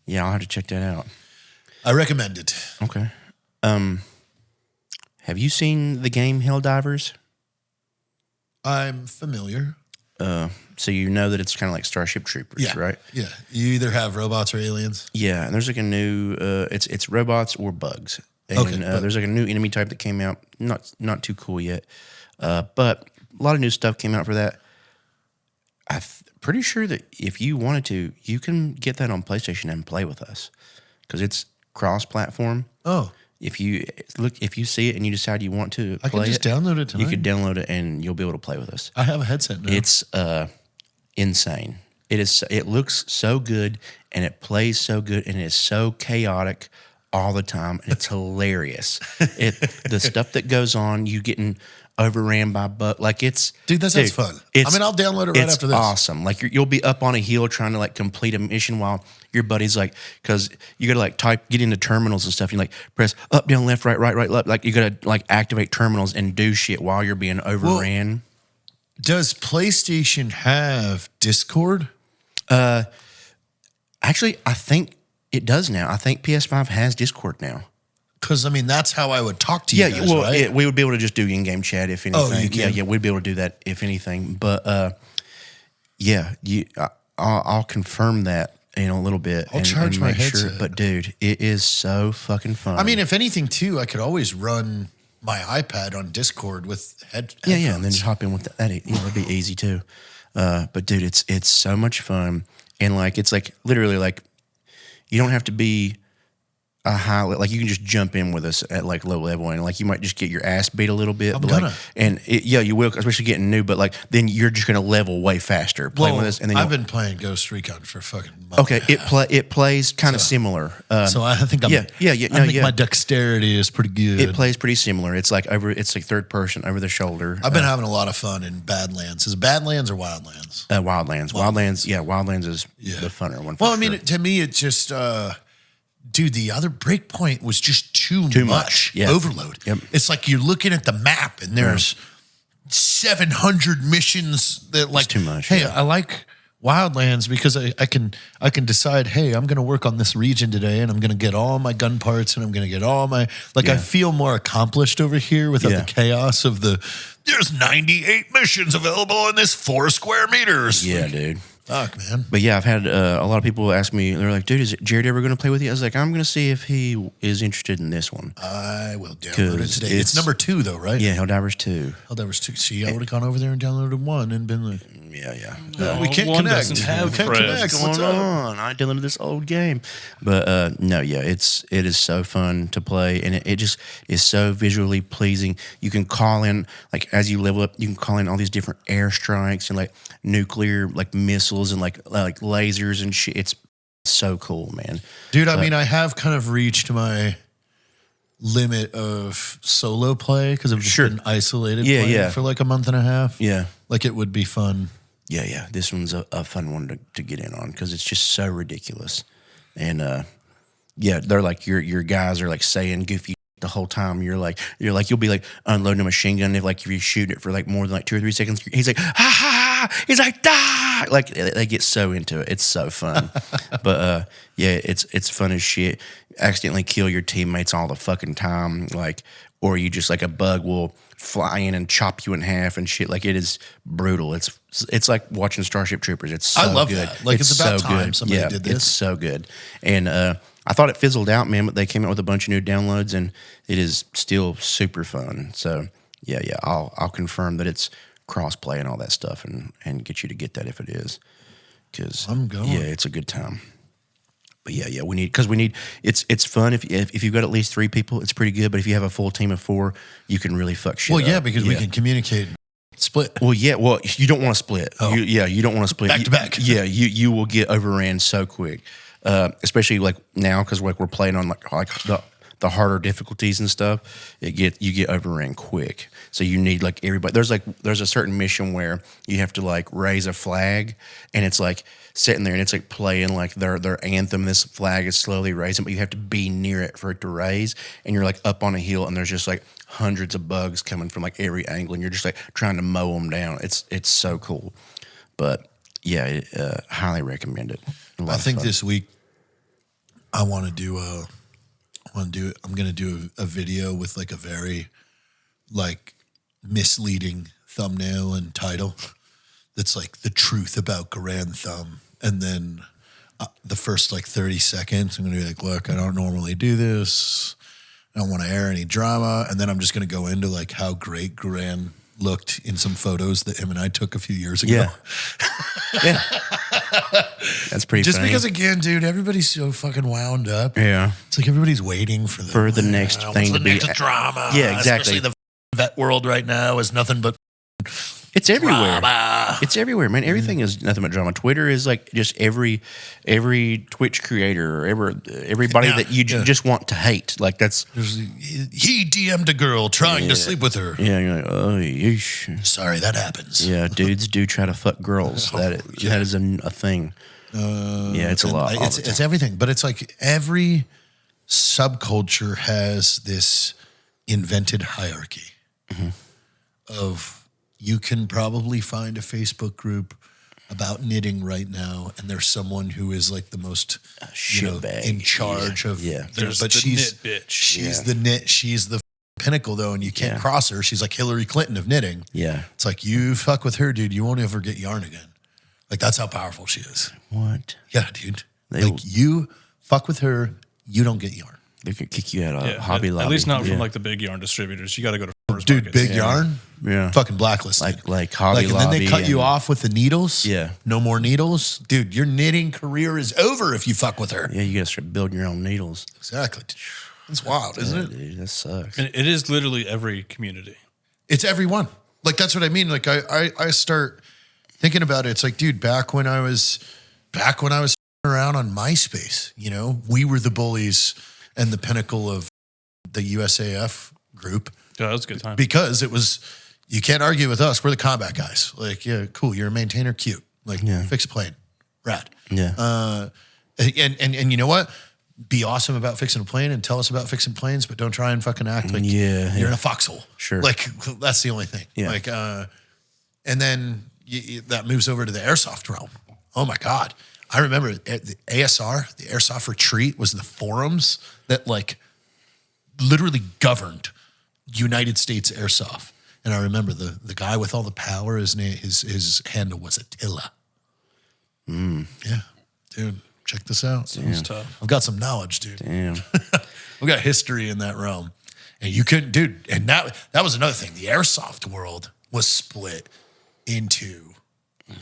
Speaker 3: Yeah, I'll have to check that out.
Speaker 1: I recommend it.
Speaker 3: Okay. Have you seen the game Helldivers?
Speaker 1: I'm familiar.
Speaker 3: So you know that it's kind of like Starship Troopers, right?
Speaker 1: Yeah. You either have robots or aliens.
Speaker 3: Yeah, and there's like a new it's robots or bugs. And there's like a new enemy type that came out, not too cool yet. But a lot of new stuff came out for that. I'm pretty sure that if you wanted to, you can get that on PlayStation and play with us because it's cross-platform.
Speaker 1: Oh.
Speaker 3: If you see it and you decide you want to
Speaker 1: I
Speaker 3: play
Speaker 1: can just download it tonight.
Speaker 3: you could download it and you'll be able to play with us.
Speaker 1: I have a headset now.
Speaker 3: It's insane. It looks so good and it plays so good and it's so chaotic all the time and it's hilarious. The stuff that goes on, you getting overran by
Speaker 1: dude, that sounds fun. I'll download it right after this.
Speaker 3: It's awesome. Like you'll be up on a hill trying to like complete a mission while your buddy's like, because you gotta like get into terminals and stuff. You like press up, down, left, right, left. Like you gotta like activate terminals and do shit while you're being overran.
Speaker 1: Does PlayStation have Discord?
Speaker 3: Actually, I think it does now. I think PS5 has Discord now.
Speaker 1: Because I mean, that's how I would talk to you guys, right?
Speaker 3: We would be able to just do in-game chat if anything.
Speaker 1: Oh, you can?
Speaker 3: Yeah, we'd be able to do that if anything. But I'll confirm that in a little bit.
Speaker 1: I'll charge my headset.
Speaker 3: But dude, it is so fucking fun.
Speaker 1: I mean, if anything, too, I could always run my iPad on Discord with headphones.
Speaker 3: Yeah, and then just hop in with that. It would be easy too. But dude, it's so much fun, and like it's like literally like you don't have to be a high, like you can just jump in with us at like low level, and like you might just get your ass beat a little bit. You will, especially getting new. But like then you're just gonna level way faster playing with us. And then
Speaker 1: I've been playing Ghost Recon for fucking month.
Speaker 3: Okay, it plays kind of similar.
Speaker 1: So I think I think my dexterity is pretty good.
Speaker 3: It plays pretty similar. It's like third person over the shoulder.
Speaker 1: I've been having a lot of fun in Badlands. Is it Badlands or Wildlands?
Speaker 3: Wildlands. Wildlands is the funner one.
Speaker 1: Well, I mean, to me, it just. Dude, the other Breakpoint was just too much.
Speaker 3: Yeah.
Speaker 1: Overload.
Speaker 3: Yep.
Speaker 1: It's like you're looking at the map and there's 700 missions that like
Speaker 3: too much.
Speaker 1: Hey, I like Wildlands because I can decide, hey, I'm going to work on this region today and I'm going to get all my gun parts and I'm going to get all my I feel more accomplished over here without the chaos of there's 98 missions available in this 4 square meters.
Speaker 3: Yeah, dude.
Speaker 1: Fuck, man.
Speaker 3: But yeah, I've had a lot of people ask me, they're like, dude, is Jared ever going to play with you? I was like, I'm going to see if he is interested in this one.
Speaker 1: I will download it today. It's number 2, though, right?
Speaker 3: Yeah, Helldivers 2.
Speaker 1: Helldivers 2. See, I would have gone over there and downloaded 1 and been like,
Speaker 3: yeah.
Speaker 1: We can't
Speaker 2: one
Speaker 1: connect.
Speaker 2: doesn't have
Speaker 1: We can't
Speaker 2: friends.
Speaker 1: connect.
Speaker 3: What's
Speaker 1: What's
Speaker 3: going
Speaker 1: up?
Speaker 3: on? I downloaded this old game. But no, yeah, it is so fun to play, and it just is so visually pleasing. You can call in, like, as you level up, you can call in all these different airstrikes and like nuclear like missiles and like lasers and shit. It's so cool, man.
Speaker 1: Dude, I mean, I have kind of reached my limit of solo play because I've just been isolated playing for like a month and a half.
Speaker 3: Yeah.
Speaker 1: Like it would be fun.
Speaker 3: Yeah. This one's a fun one to get in on because it's just so ridiculous. And they're like your guys are like saying goofy the whole time. You'll be like unloading a machine gun if you shoot it for like more than like 2 or 3 seconds. He's like, ha ha ha! He's like, da! Like they get so into it. It's so fun. But it's fun as shit. Accidentally kill your teammates all the fucking time. Like or you just like a bug will fly in and chop you in half and shit. Like it is brutal. It's like watching Starship Troopers. It's so
Speaker 1: I love
Speaker 3: good.
Speaker 1: that. Like, it's about time somebody did this.
Speaker 3: It's so good. And I thought it fizzled out, man, but they came out with a bunch of new downloads and it is still super fun. So yeah, I'll confirm that it's cross-play and all that stuff and get you to get that if it is. Because
Speaker 1: I'm going.
Speaker 3: Yeah, it's a good time. But yeah, we need it's fun if you've got at least 3 people, it's pretty good. But if you have a full team of 4, you can really fuck shit
Speaker 1: Well, yeah,
Speaker 3: up.
Speaker 1: because we can communicate, split.
Speaker 3: Well, yeah, you don't want to split.
Speaker 1: Oh.
Speaker 3: You don't want to split
Speaker 1: Back to back.
Speaker 3: Yeah, you will get overran so quick, especially like now because like we're playing on like the harder difficulties and stuff. You get overran quick. So you need like everybody. There's a certain mission where you have to like raise a flag, and it's like sitting there and it's like playing like their anthem. This flag is slowly raising, but you have to be near it for it to raise. And you're like up on a hill, and there's just like hundreds of bugs coming from like every angle, and you're just like trying to mow them down. It's so cool. But yeah, highly recommend it.
Speaker 1: I think this week I want to do I'm going to do a video with like a very like misleading thumbnail and title that's like the truth about Garand Thumb. And then the first like 30 seconds, I'm going to be like, look, I don't normally do this. I don't want to air any drama. And then I'm just going to go into like how great Garand looked in some photos that him and I took a few years ago.
Speaker 3: Yeah. Yeah. That's pretty
Speaker 1: Just
Speaker 3: funny.
Speaker 1: because, again, dude, everybody's so fucking wound up.
Speaker 3: Yeah.
Speaker 1: It's like everybody's waiting for the
Speaker 3: next
Speaker 1: what's
Speaker 3: thing
Speaker 1: the
Speaker 3: to be.
Speaker 1: next drama.
Speaker 3: Yeah, exactly.
Speaker 1: Especially the vet world right now is nothing but
Speaker 3: It's everywhere.
Speaker 1: drama.
Speaker 3: It's everywhere, man. Everything is nothing but drama. Twitter is like just every Twitch creator or everybody
Speaker 1: Yeah,
Speaker 3: that you
Speaker 1: yeah.
Speaker 3: just want to hate. Like that's
Speaker 1: He DM'd a girl trying to sleep with her.
Speaker 3: yeah. You're like, oh, yeesh.
Speaker 1: Sorry, that happens.
Speaker 3: Yeah, dudes do try to fuck girls. That is a thing. Yeah, it's a lot. all the time.
Speaker 1: It's everything, but it's like every subculture has this invented hierarchy of you can probably find a Facebook group about knitting right now, and there's someone who is like the most
Speaker 3: shitbag.
Speaker 1: in charge of.
Speaker 3: Yeah.
Speaker 2: There's
Speaker 1: but
Speaker 2: the
Speaker 1: she's
Speaker 2: knit bitch.
Speaker 1: She's the knit. She's the pinnacle though, and you can't cross her. She's like Hillary Clinton of knitting.
Speaker 3: Yeah.
Speaker 1: It's like you fuck with her, dude. You won't ever get yarn again. Like that's how powerful she is.
Speaker 3: What?
Speaker 1: Yeah, dude.
Speaker 3: They-
Speaker 1: like you fuck with her, you don't get yarn.
Speaker 3: They could kick you out of
Speaker 2: Yeah,
Speaker 3: Hobby Lobby.
Speaker 2: at least not
Speaker 3: yeah.
Speaker 2: from like the big yarn distributors. You got to go to farmers
Speaker 1: Dude,
Speaker 2: markets.
Speaker 1: big yarn,
Speaker 3: Yeah.
Speaker 1: fucking blacklisted.
Speaker 3: Like Hobby
Speaker 1: and
Speaker 3: Lobby.
Speaker 1: then they cut you
Speaker 3: and-
Speaker 1: off with the needles.
Speaker 3: Yeah.
Speaker 1: No more needles. Dude, your knitting career is over if you fuck with her.
Speaker 3: Yeah, you gotta start building your own needles.
Speaker 1: Exactly. It's wild, isn't it?
Speaker 3: Dude, that sucks.
Speaker 2: And it is literally every community.
Speaker 1: It's everyone. Like that's what I mean. Like I start thinking about it. It's like, dude, back when I was around on MySpace, you know, we were the bullies and the pinnacle of the USAF group
Speaker 2: Yeah, that was a good time.
Speaker 1: because it was you can't argue with us. We're the combat guys. Like, yeah, cool. You're a maintainer, cute. Like, fix a plane, rad.
Speaker 3: Yeah.
Speaker 1: And you know what? Be awesome about fixing a plane and tell us about fixing planes, but don't try and fucking act like
Speaker 3: Yeah,
Speaker 1: you're
Speaker 3: yeah.
Speaker 1: in a foxhole.
Speaker 3: Sure.
Speaker 1: Like that's the only thing.
Speaker 3: Yeah.
Speaker 1: Like, and then that moves over to the airsoft realm. Oh my God. I remember the ASR, the Airsoft Retreat was the forums that like literally governed United States Airsoft. And I remember the guy with all the power, his handle was Attila. Yeah. Dude, check this out.
Speaker 2: It's tough.
Speaker 1: I've got some knowledge, dude.
Speaker 3: Damn.
Speaker 1: We've got history in that realm. And you couldn't, dude. And that was another thing. The airsoft world was split into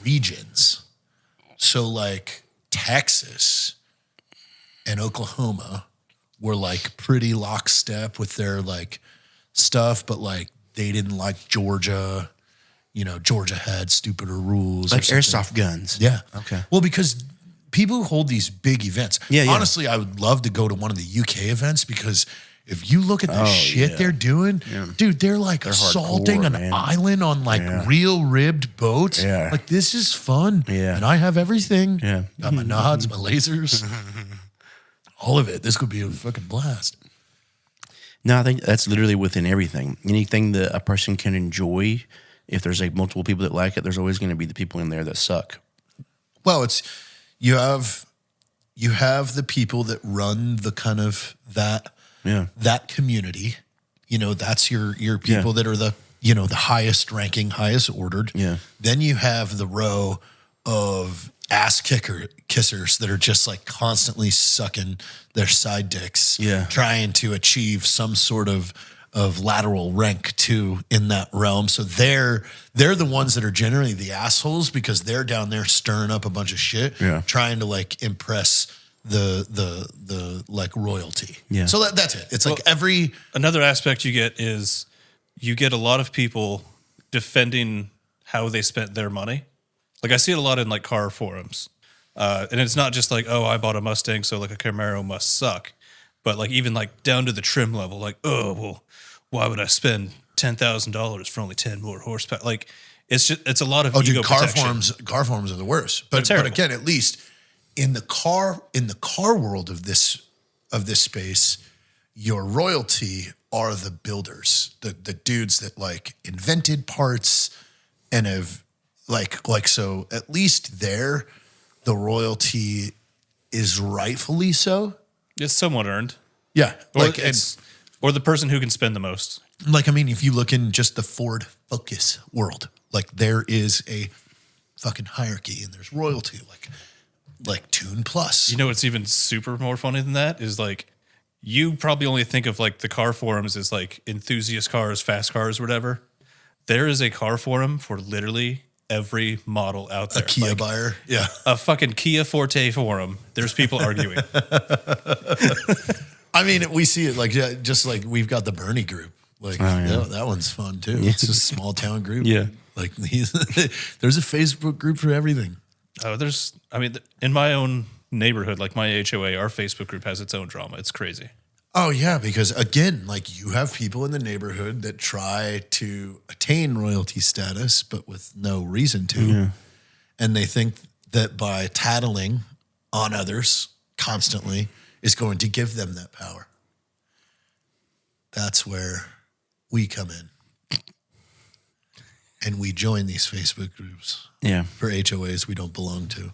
Speaker 1: regions. So like Texas and Oklahoma were like pretty lockstep with their like stuff, but like they didn't like Georgia. You know, Georgia had stupider rules.
Speaker 3: Like
Speaker 1: or something.
Speaker 3: airsoft guns.
Speaker 1: Yeah.
Speaker 3: Okay.
Speaker 1: Well, because people who hold these big events.
Speaker 3: Yeah, yeah.
Speaker 1: Honestly, I would love to go to one of the UK events because if you look at the shit they're doing, dude, they're like assaulting
Speaker 3: hardcore,
Speaker 1: an
Speaker 3: man.
Speaker 1: island on like real ribbed boats.
Speaker 3: Yeah.
Speaker 1: Like this is fun.
Speaker 3: Yeah.
Speaker 1: And I have everything.
Speaker 3: Yeah.
Speaker 1: Got my nods, my lasers, all of it. This could be a fucking blast.
Speaker 3: No, I think that's literally within everything. Anything that a person can enjoy, if there's like multiple people that like it, there's always going to be the people in there that suck.
Speaker 1: Well, it's you have the people that run the kind of that
Speaker 3: Yeah.
Speaker 1: that community, that's your people that are the the highest ranking, highest ordered.
Speaker 3: Yeah.
Speaker 1: Then you have the row of ass kissers that are just like constantly sucking their side dicks, trying to achieve some sort of lateral rank too in that realm. So they're the ones that are generally the assholes because they're down there stirring up a bunch of shit, trying to like impress the like royalty. Yeah. So that's it. It's like
Speaker 2: another aspect you get is you get a lot of people defending how they spent their money. Like I see it a lot in like car forums. And it's not just like, oh, I bought a Mustang, so like a Camaro must suck. But like even like down to the trim level, like, oh, well, why would I spend $10,000 for only 10 more horsepower? Like it's a lot of ego protection.
Speaker 1: Car forums are the worst. But again, at least in the car world of this space, your royalty are the builders, the dudes that like invented parts and have like so at least there the royalty is rightfully so.
Speaker 2: It's somewhat earned.
Speaker 1: Yeah.
Speaker 2: Or the person who can spend the most.
Speaker 1: Like, I mean, if you look in just the Ford Focus world, like there is a fucking hierarchy and there's royalty, like Tune Plus.
Speaker 2: You know what's even super more funny than that is like you probably only think of like the car forums as like enthusiast cars, fast cars, whatever. There is a car forum for literally every model out there.
Speaker 1: A Kia buyer. Yeah.
Speaker 2: A fucking Kia Forte forum. There's people arguing.
Speaker 1: I mean, we see it like just like we've got the Bernie group. Like that one's fun too. It's a small town group.
Speaker 3: Yeah.
Speaker 1: Like there's a Facebook group for everything.
Speaker 2: In my own neighborhood, like my HOA, our Facebook group has its own drama. It's crazy.
Speaker 1: Oh yeah, because again, like you have people in the neighborhood that try to attain royalty status, but with no reason to, and they think that by tattling on others constantly is going to give them that power. That's where we come in, and we join these Facebook groups.
Speaker 3: Yeah,
Speaker 1: for HOAs we don't belong to.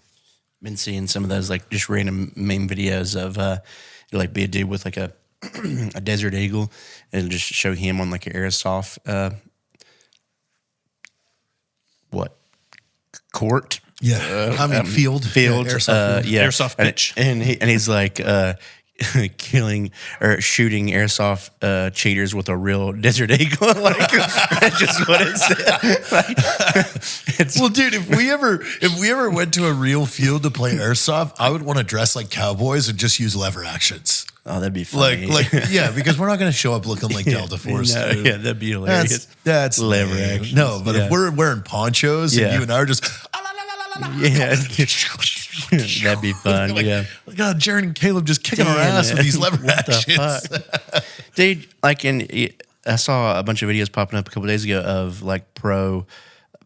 Speaker 3: Been seeing some of those like just random meme videos of like be a dude with like a Desert Eagle and just show him on like an Airsoft court.
Speaker 1: Yeah, field.
Speaker 3: Airsoft,
Speaker 2: Airsoft pitch.
Speaker 3: And he's like killing or shooting airsoft cheaters with a real Desert Eagle. Like that's just what it said.
Speaker 1: Well, dude, if we ever went to a real field to play airsoft, I would want to dress like cowboys and just use lever actions.
Speaker 3: Oh, that'd be funny.
Speaker 1: Because we're not going to show up looking like Delta Force.
Speaker 3: No, yeah, that'd be hilarious.
Speaker 1: That's
Speaker 3: lever
Speaker 1: lame.
Speaker 3: actions.
Speaker 1: No, but if we're wearing ponchos and you and I are just
Speaker 3: that'd be fun.
Speaker 1: Like, God, Jared and Caleb just kicking our ass with these lever actions.
Speaker 3: Dude, I saw a bunch of videos popping up a couple days ago of like pro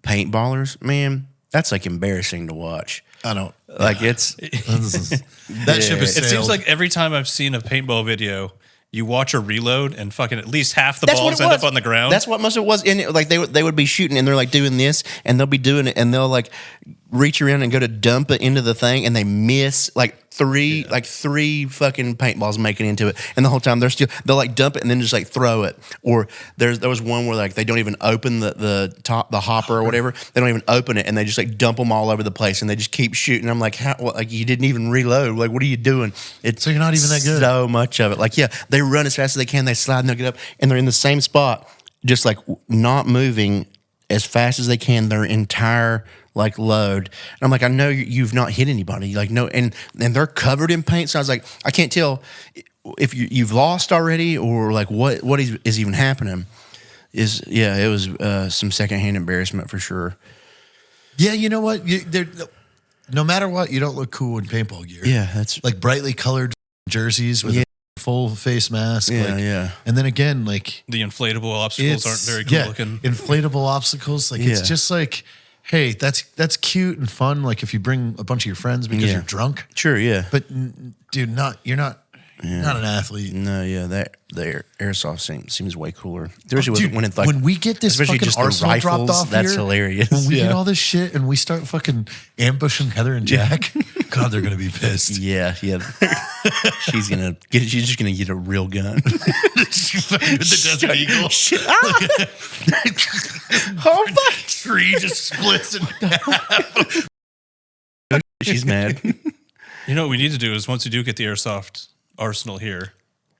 Speaker 3: paintballers. Man, that's like embarrassing to watch.
Speaker 1: I don't
Speaker 3: like it's
Speaker 1: that ship is.
Speaker 2: It seems like every time I've seen a paintball video, you watch a reload and fucking at least half the balls end up on the ground.
Speaker 3: That's what most of it was. And like they would be shooting and they're like doing this and they'll be doing it and they'll like reach around and go to dump it into the thing and they miss like three fucking paintballs making into it, and the whole time they'll like dump it and then just like throw it. Or there was one where like they don't even open the hopper or whatever. They don't even open it and they just like dump them all over the place and they just keep shooting. I'm like, like you didn't even reload. Like what are you doing?
Speaker 1: So you're not even that good.
Speaker 3: So much of it. Like they run as fast as they can. They slide and they get up and they're in the same spot, just like not moving as fast as they can their entire like load. And I'm like, I know you've not hit anybody. Like no, and they're covered in paint. So I was like, I can't tell if you've lost already or like what is even happening. It was some secondhand embarrassment for sure.
Speaker 1: Yeah, you know what? No matter what, you don't look cool in paintball gear.
Speaker 3: Yeah, that's
Speaker 1: like brightly colored jerseys with a full face mask.
Speaker 3: Yeah.
Speaker 1: And then again, like
Speaker 2: the inflatable obstacles aren't very cool looking.
Speaker 1: Inflatable obstacles, like it's just like, hey, that's cute and fun. Like if you bring a bunch of your friends because you're drunk.
Speaker 3: Sure, yeah.
Speaker 1: But dude, you're not not an athlete.
Speaker 3: No, yeah, the airsoft seems way cooler. Especially
Speaker 1: Dude,
Speaker 3: when it's like
Speaker 1: when we get this
Speaker 3: especially
Speaker 1: fucking
Speaker 3: just the
Speaker 1: arsenal dropped
Speaker 3: rifles,
Speaker 1: off
Speaker 3: that's
Speaker 1: here,
Speaker 3: hilarious.
Speaker 1: When we get all this shit and we start fucking ambushing Heather and Jack, God, they're gonna be pissed.
Speaker 3: Yeah. She's just gonna get a real gun.
Speaker 1: The Desert Eagle.
Speaker 3: Oh my!
Speaker 1: Tree just splits in half.
Speaker 3: She's mad.
Speaker 2: You know what we need to do is once you do get the airsoft arsenal here,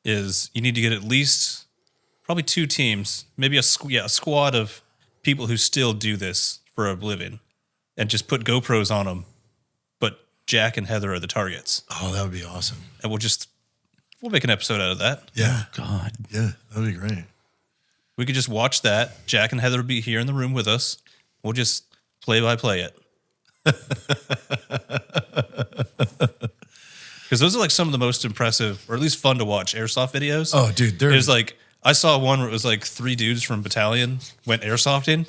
Speaker 2: is you need to get at least probably 2 teams, maybe a squad of people who still do this for a living, and just put GoPros on them. But Jack and Heather are the targets,
Speaker 1: Oh, that would be awesome.
Speaker 2: and we'll make an episode out of that.
Speaker 1: Yeah.
Speaker 3: God.
Speaker 1: Yeah, that would be great.
Speaker 2: We could just watch that. Jack and Heather would be here in the room with us. We'll just play by play it. Because those are like some of the most impressive, or at least fun to watch, airsoft videos.
Speaker 1: Oh, dude,
Speaker 2: There's like, I saw one where it was like 3 dudes from battalion went airsofting,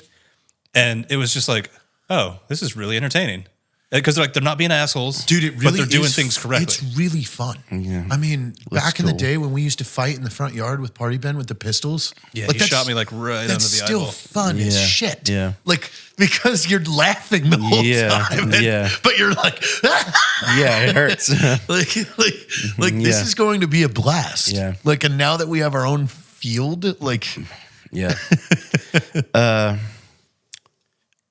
Speaker 2: and it was just like, oh, this is really entertaining. Because like they're not being assholes,
Speaker 1: Dude, it really
Speaker 2: but they're doing
Speaker 1: is-
Speaker 2: things correctly.
Speaker 1: It's really fun.
Speaker 3: Yeah.
Speaker 1: I mean, back in the
Speaker 3: cool.
Speaker 1: day when we used to fight in the front yard with Party Ben with the pistols.
Speaker 2: Yeah,
Speaker 1: like,
Speaker 2: he shot me like right under
Speaker 1: that's
Speaker 2: the
Speaker 1: still
Speaker 2: eyeball.
Speaker 1: fun as
Speaker 3: Yeah,
Speaker 1: shit.
Speaker 3: yeah.
Speaker 1: Like, because you're laughing the whole
Speaker 3: Yeah,
Speaker 1: time.
Speaker 3: yeah.
Speaker 1: But you're like,
Speaker 3: Yeah, it hurts.
Speaker 1: like this
Speaker 3: Yeah.
Speaker 1: is going to be a blast.
Speaker 3: Yeah.
Speaker 1: Like, and now that we have our own field, like,
Speaker 3: Yeah.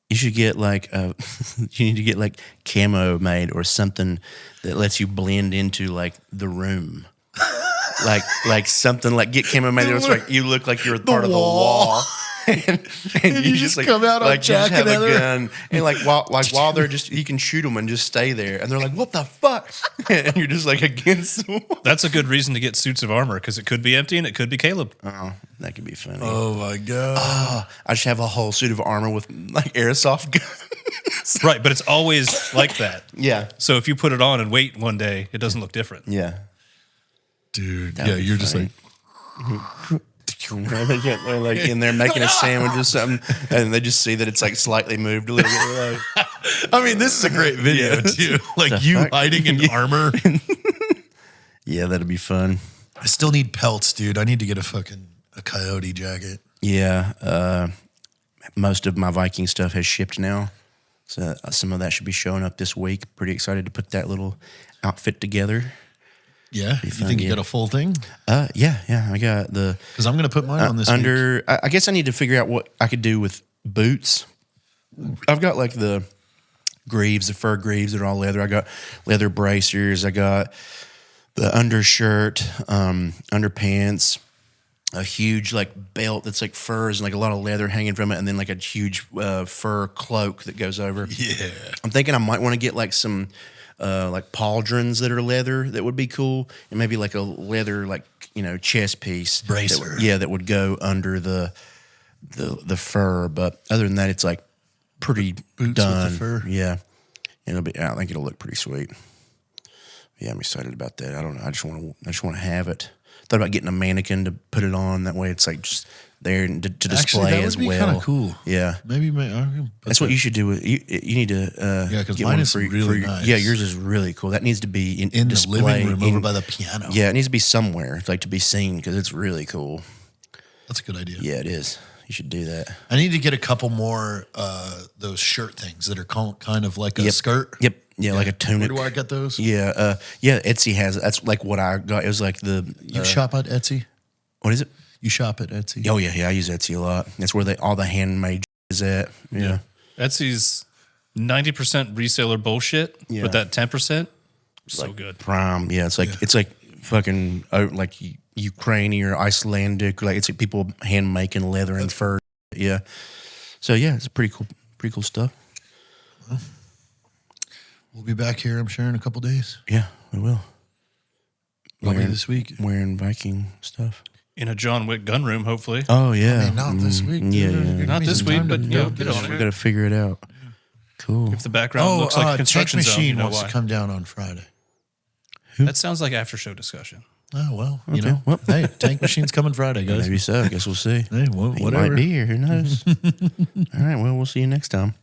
Speaker 3: You should get like you need to get like camo made or something that lets you blend into like the room. like something like get camo made that's like you look like you're part of the wall. and
Speaker 1: you just come out on
Speaker 3: like you
Speaker 1: Jack
Speaker 3: just have
Speaker 1: and
Speaker 3: a
Speaker 1: Heather.
Speaker 3: gun and while they're just you can shoot them and just stay there and they're like what the fuck and you're just like against the wall.
Speaker 2: That's a good reason to get suits of armor because it could be empty and it could be Caleb.
Speaker 3: Oh, that could be funny.
Speaker 1: oh my God.
Speaker 3: I just have a whole suit of armor with like airsoft guns.
Speaker 2: Right, but it's always like that.
Speaker 3: Yeah.
Speaker 2: So if you put it on and wait one day, it doesn't look different.
Speaker 3: Yeah.
Speaker 1: Dude.
Speaker 3: That
Speaker 1: Yeah,
Speaker 3: would be
Speaker 1: you're just
Speaker 3: funny.
Speaker 1: like,
Speaker 3: They're like in there making a sandwich or something, and they just see that it's like slightly moved a little bit. They're like,
Speaker 1: I mean, this is a great video
Speaker 3: Yeah.
Speaker 1: too. Like
Speaker 3: The
Speaker 1: you
Speaker 3: fuck?
Speaker 1: hiding in armor.
Speaker 3: yeah, that'd be fun.
Speaker 1: I still need pelts, dude. I need to get a coyote jacket.
Speaker 3: Yeah, most of my Viking stuff has shipped now, so some of that should be showing up this week. Pretty excited to put that little outfit together.
Speaker 1: Yeah, you
Speaker 3: fun,
Speaker 1: think you
Speaker 3: yeah.
Speaker 1: got a full thing?
Speaker 3: Yeah, I got the
Speaker 1: Because I'm gonna put mine on this week.
Speaker 3: under. I guess I need to figure out what I could do with boots. I've got like the greaves, the fur greaves that are all leather. I got leather bracers. I got the undershirt, underpants, a huge like belt that's like furs and like a lot of leather hanging from it, and then like a huge fur cloak that goes over.
Speaker 1: Yeah.
Speaker 3: I'm thinking I might want to get like some like pauldrons that are leather that would be cool, and maybe like a leather like chest piece
Speaker 1: Bracer.
Speaker 3: that would go under the fur. But other than that, it's like pretty
Speaker 1: with
Speaker 3: done.
Speaker 1: the fur.
Speaker 3: Yeah, it'll be. I think it'll look pretty sweet. Yeah, I'm excited about that. I don't know. I just want to have it. Thought about getting a mannequin to put it on. That way, it's like just there to display
Speaker 1: Actually, that would
Speaker 3: as
Speaker 1: be
Speaker 3: well.
Speaker 1: kind of cool.
Speaker 3: Yeah.
Speaker 1: Maybe
Speaker 3: That's what you should do. You need to
Speaker 1: Yeah, 'cause
Speaker 3: get
Speaker 1: mine
Speaker 3: one
Speaker 1: is really nice.
Speaker 3: Yeah, yours is really cool. That needs to be in
Speaker 1: in the
Speaker 3: display
Speaker 1: living room
Speaker 3: in-
Speaker 1: over by the piano.
Speaker 3: Yeah, it needs to be somewhere like to be seen because it's really cool.
Speaker 1: That's a good idea.
Speaker 3: Yeah, it is. You should do that.
Speaker 1: I need to get a couple more those shirt things that are kind of like a
Speaker 3: Yep.
Speaker 1: skirt.
Speaker 3: Yep. Yeah, like a
Speaker 1: Where
Speaker 3: tunic.
Speaker 1: do I get those?
Speaker 3: Yeah, Etsy has it. That's like what I got. It was like the
Speaker 1: You shop at Etsy?
Speaker 3: what is it?
Speaker 1: You shop at Etsy?
Speaker 3: Oh yeah, I use Etsy a lot. That's where all the handmade is at. Yeah.
Speaker 2: Etsy's 90% reseller bullshit,
Speaker 3: Yeah.
Speaker 2: but that 10%, so good.
Speaker 3: Prime. Yeah, it's like fucking like Ukrainian or Icelandic. Like it's like people hand making leather and fur. Yeah. So yeah, it's pretty cool stuff.
Speaker 1: We'll be back here, I'm sure, in a couple days.
Speaker 3: Yeah, we will.
Speaker 1: Maybe this week.
Speaker 3: Wearing Viking stuff.
Speaker 2: In a John Wick gun room, hopefully.
Speaker 3: Oh yeah.
Speaker 1: I mean, not this week.
Speaker 3: Yeah,
Speaker 1: dude.
Speaker 3: yeah.
Speaker 1: Give
Speaker 2: Not
Speaker 1: me
Speaker 2: this
Speaker 1: some
Speaker 2: week,
Speaker 1: time
Speaker 2: but
Speaker 1: to-
Speaker 2: get on
Speaker 3: We
Speaker 2: it.
Speaker 3: got to figure it out. Cool.
Speaker 2: If the background
Speaker 1: Oh,
Speaker 2: looks like a
Speaker 1: Tank
Speaker 2: construction zone,
Speaker 1: Machine
Speaker 2: you know
Speaker 1: wants
Speaker 2: why.
Speaker 1: to come down on Friday.
Speaker 2: That sounds like after show discussion.
Speaker 1: Oh, well, you
Speaker 3: Okay,
Speaker 1: know.
Speaker 3: well.
Speaker 1: Hey, Tank Machine's coming Friday, guys.
Speaker 3: Maybe so. I guess we'll see.
Speaker 1: Hey, well,
Speaker 3: He
Speaker 1: whatever.
Speaker 3: might be here. Who knows? All right. Well, we'll see you next time.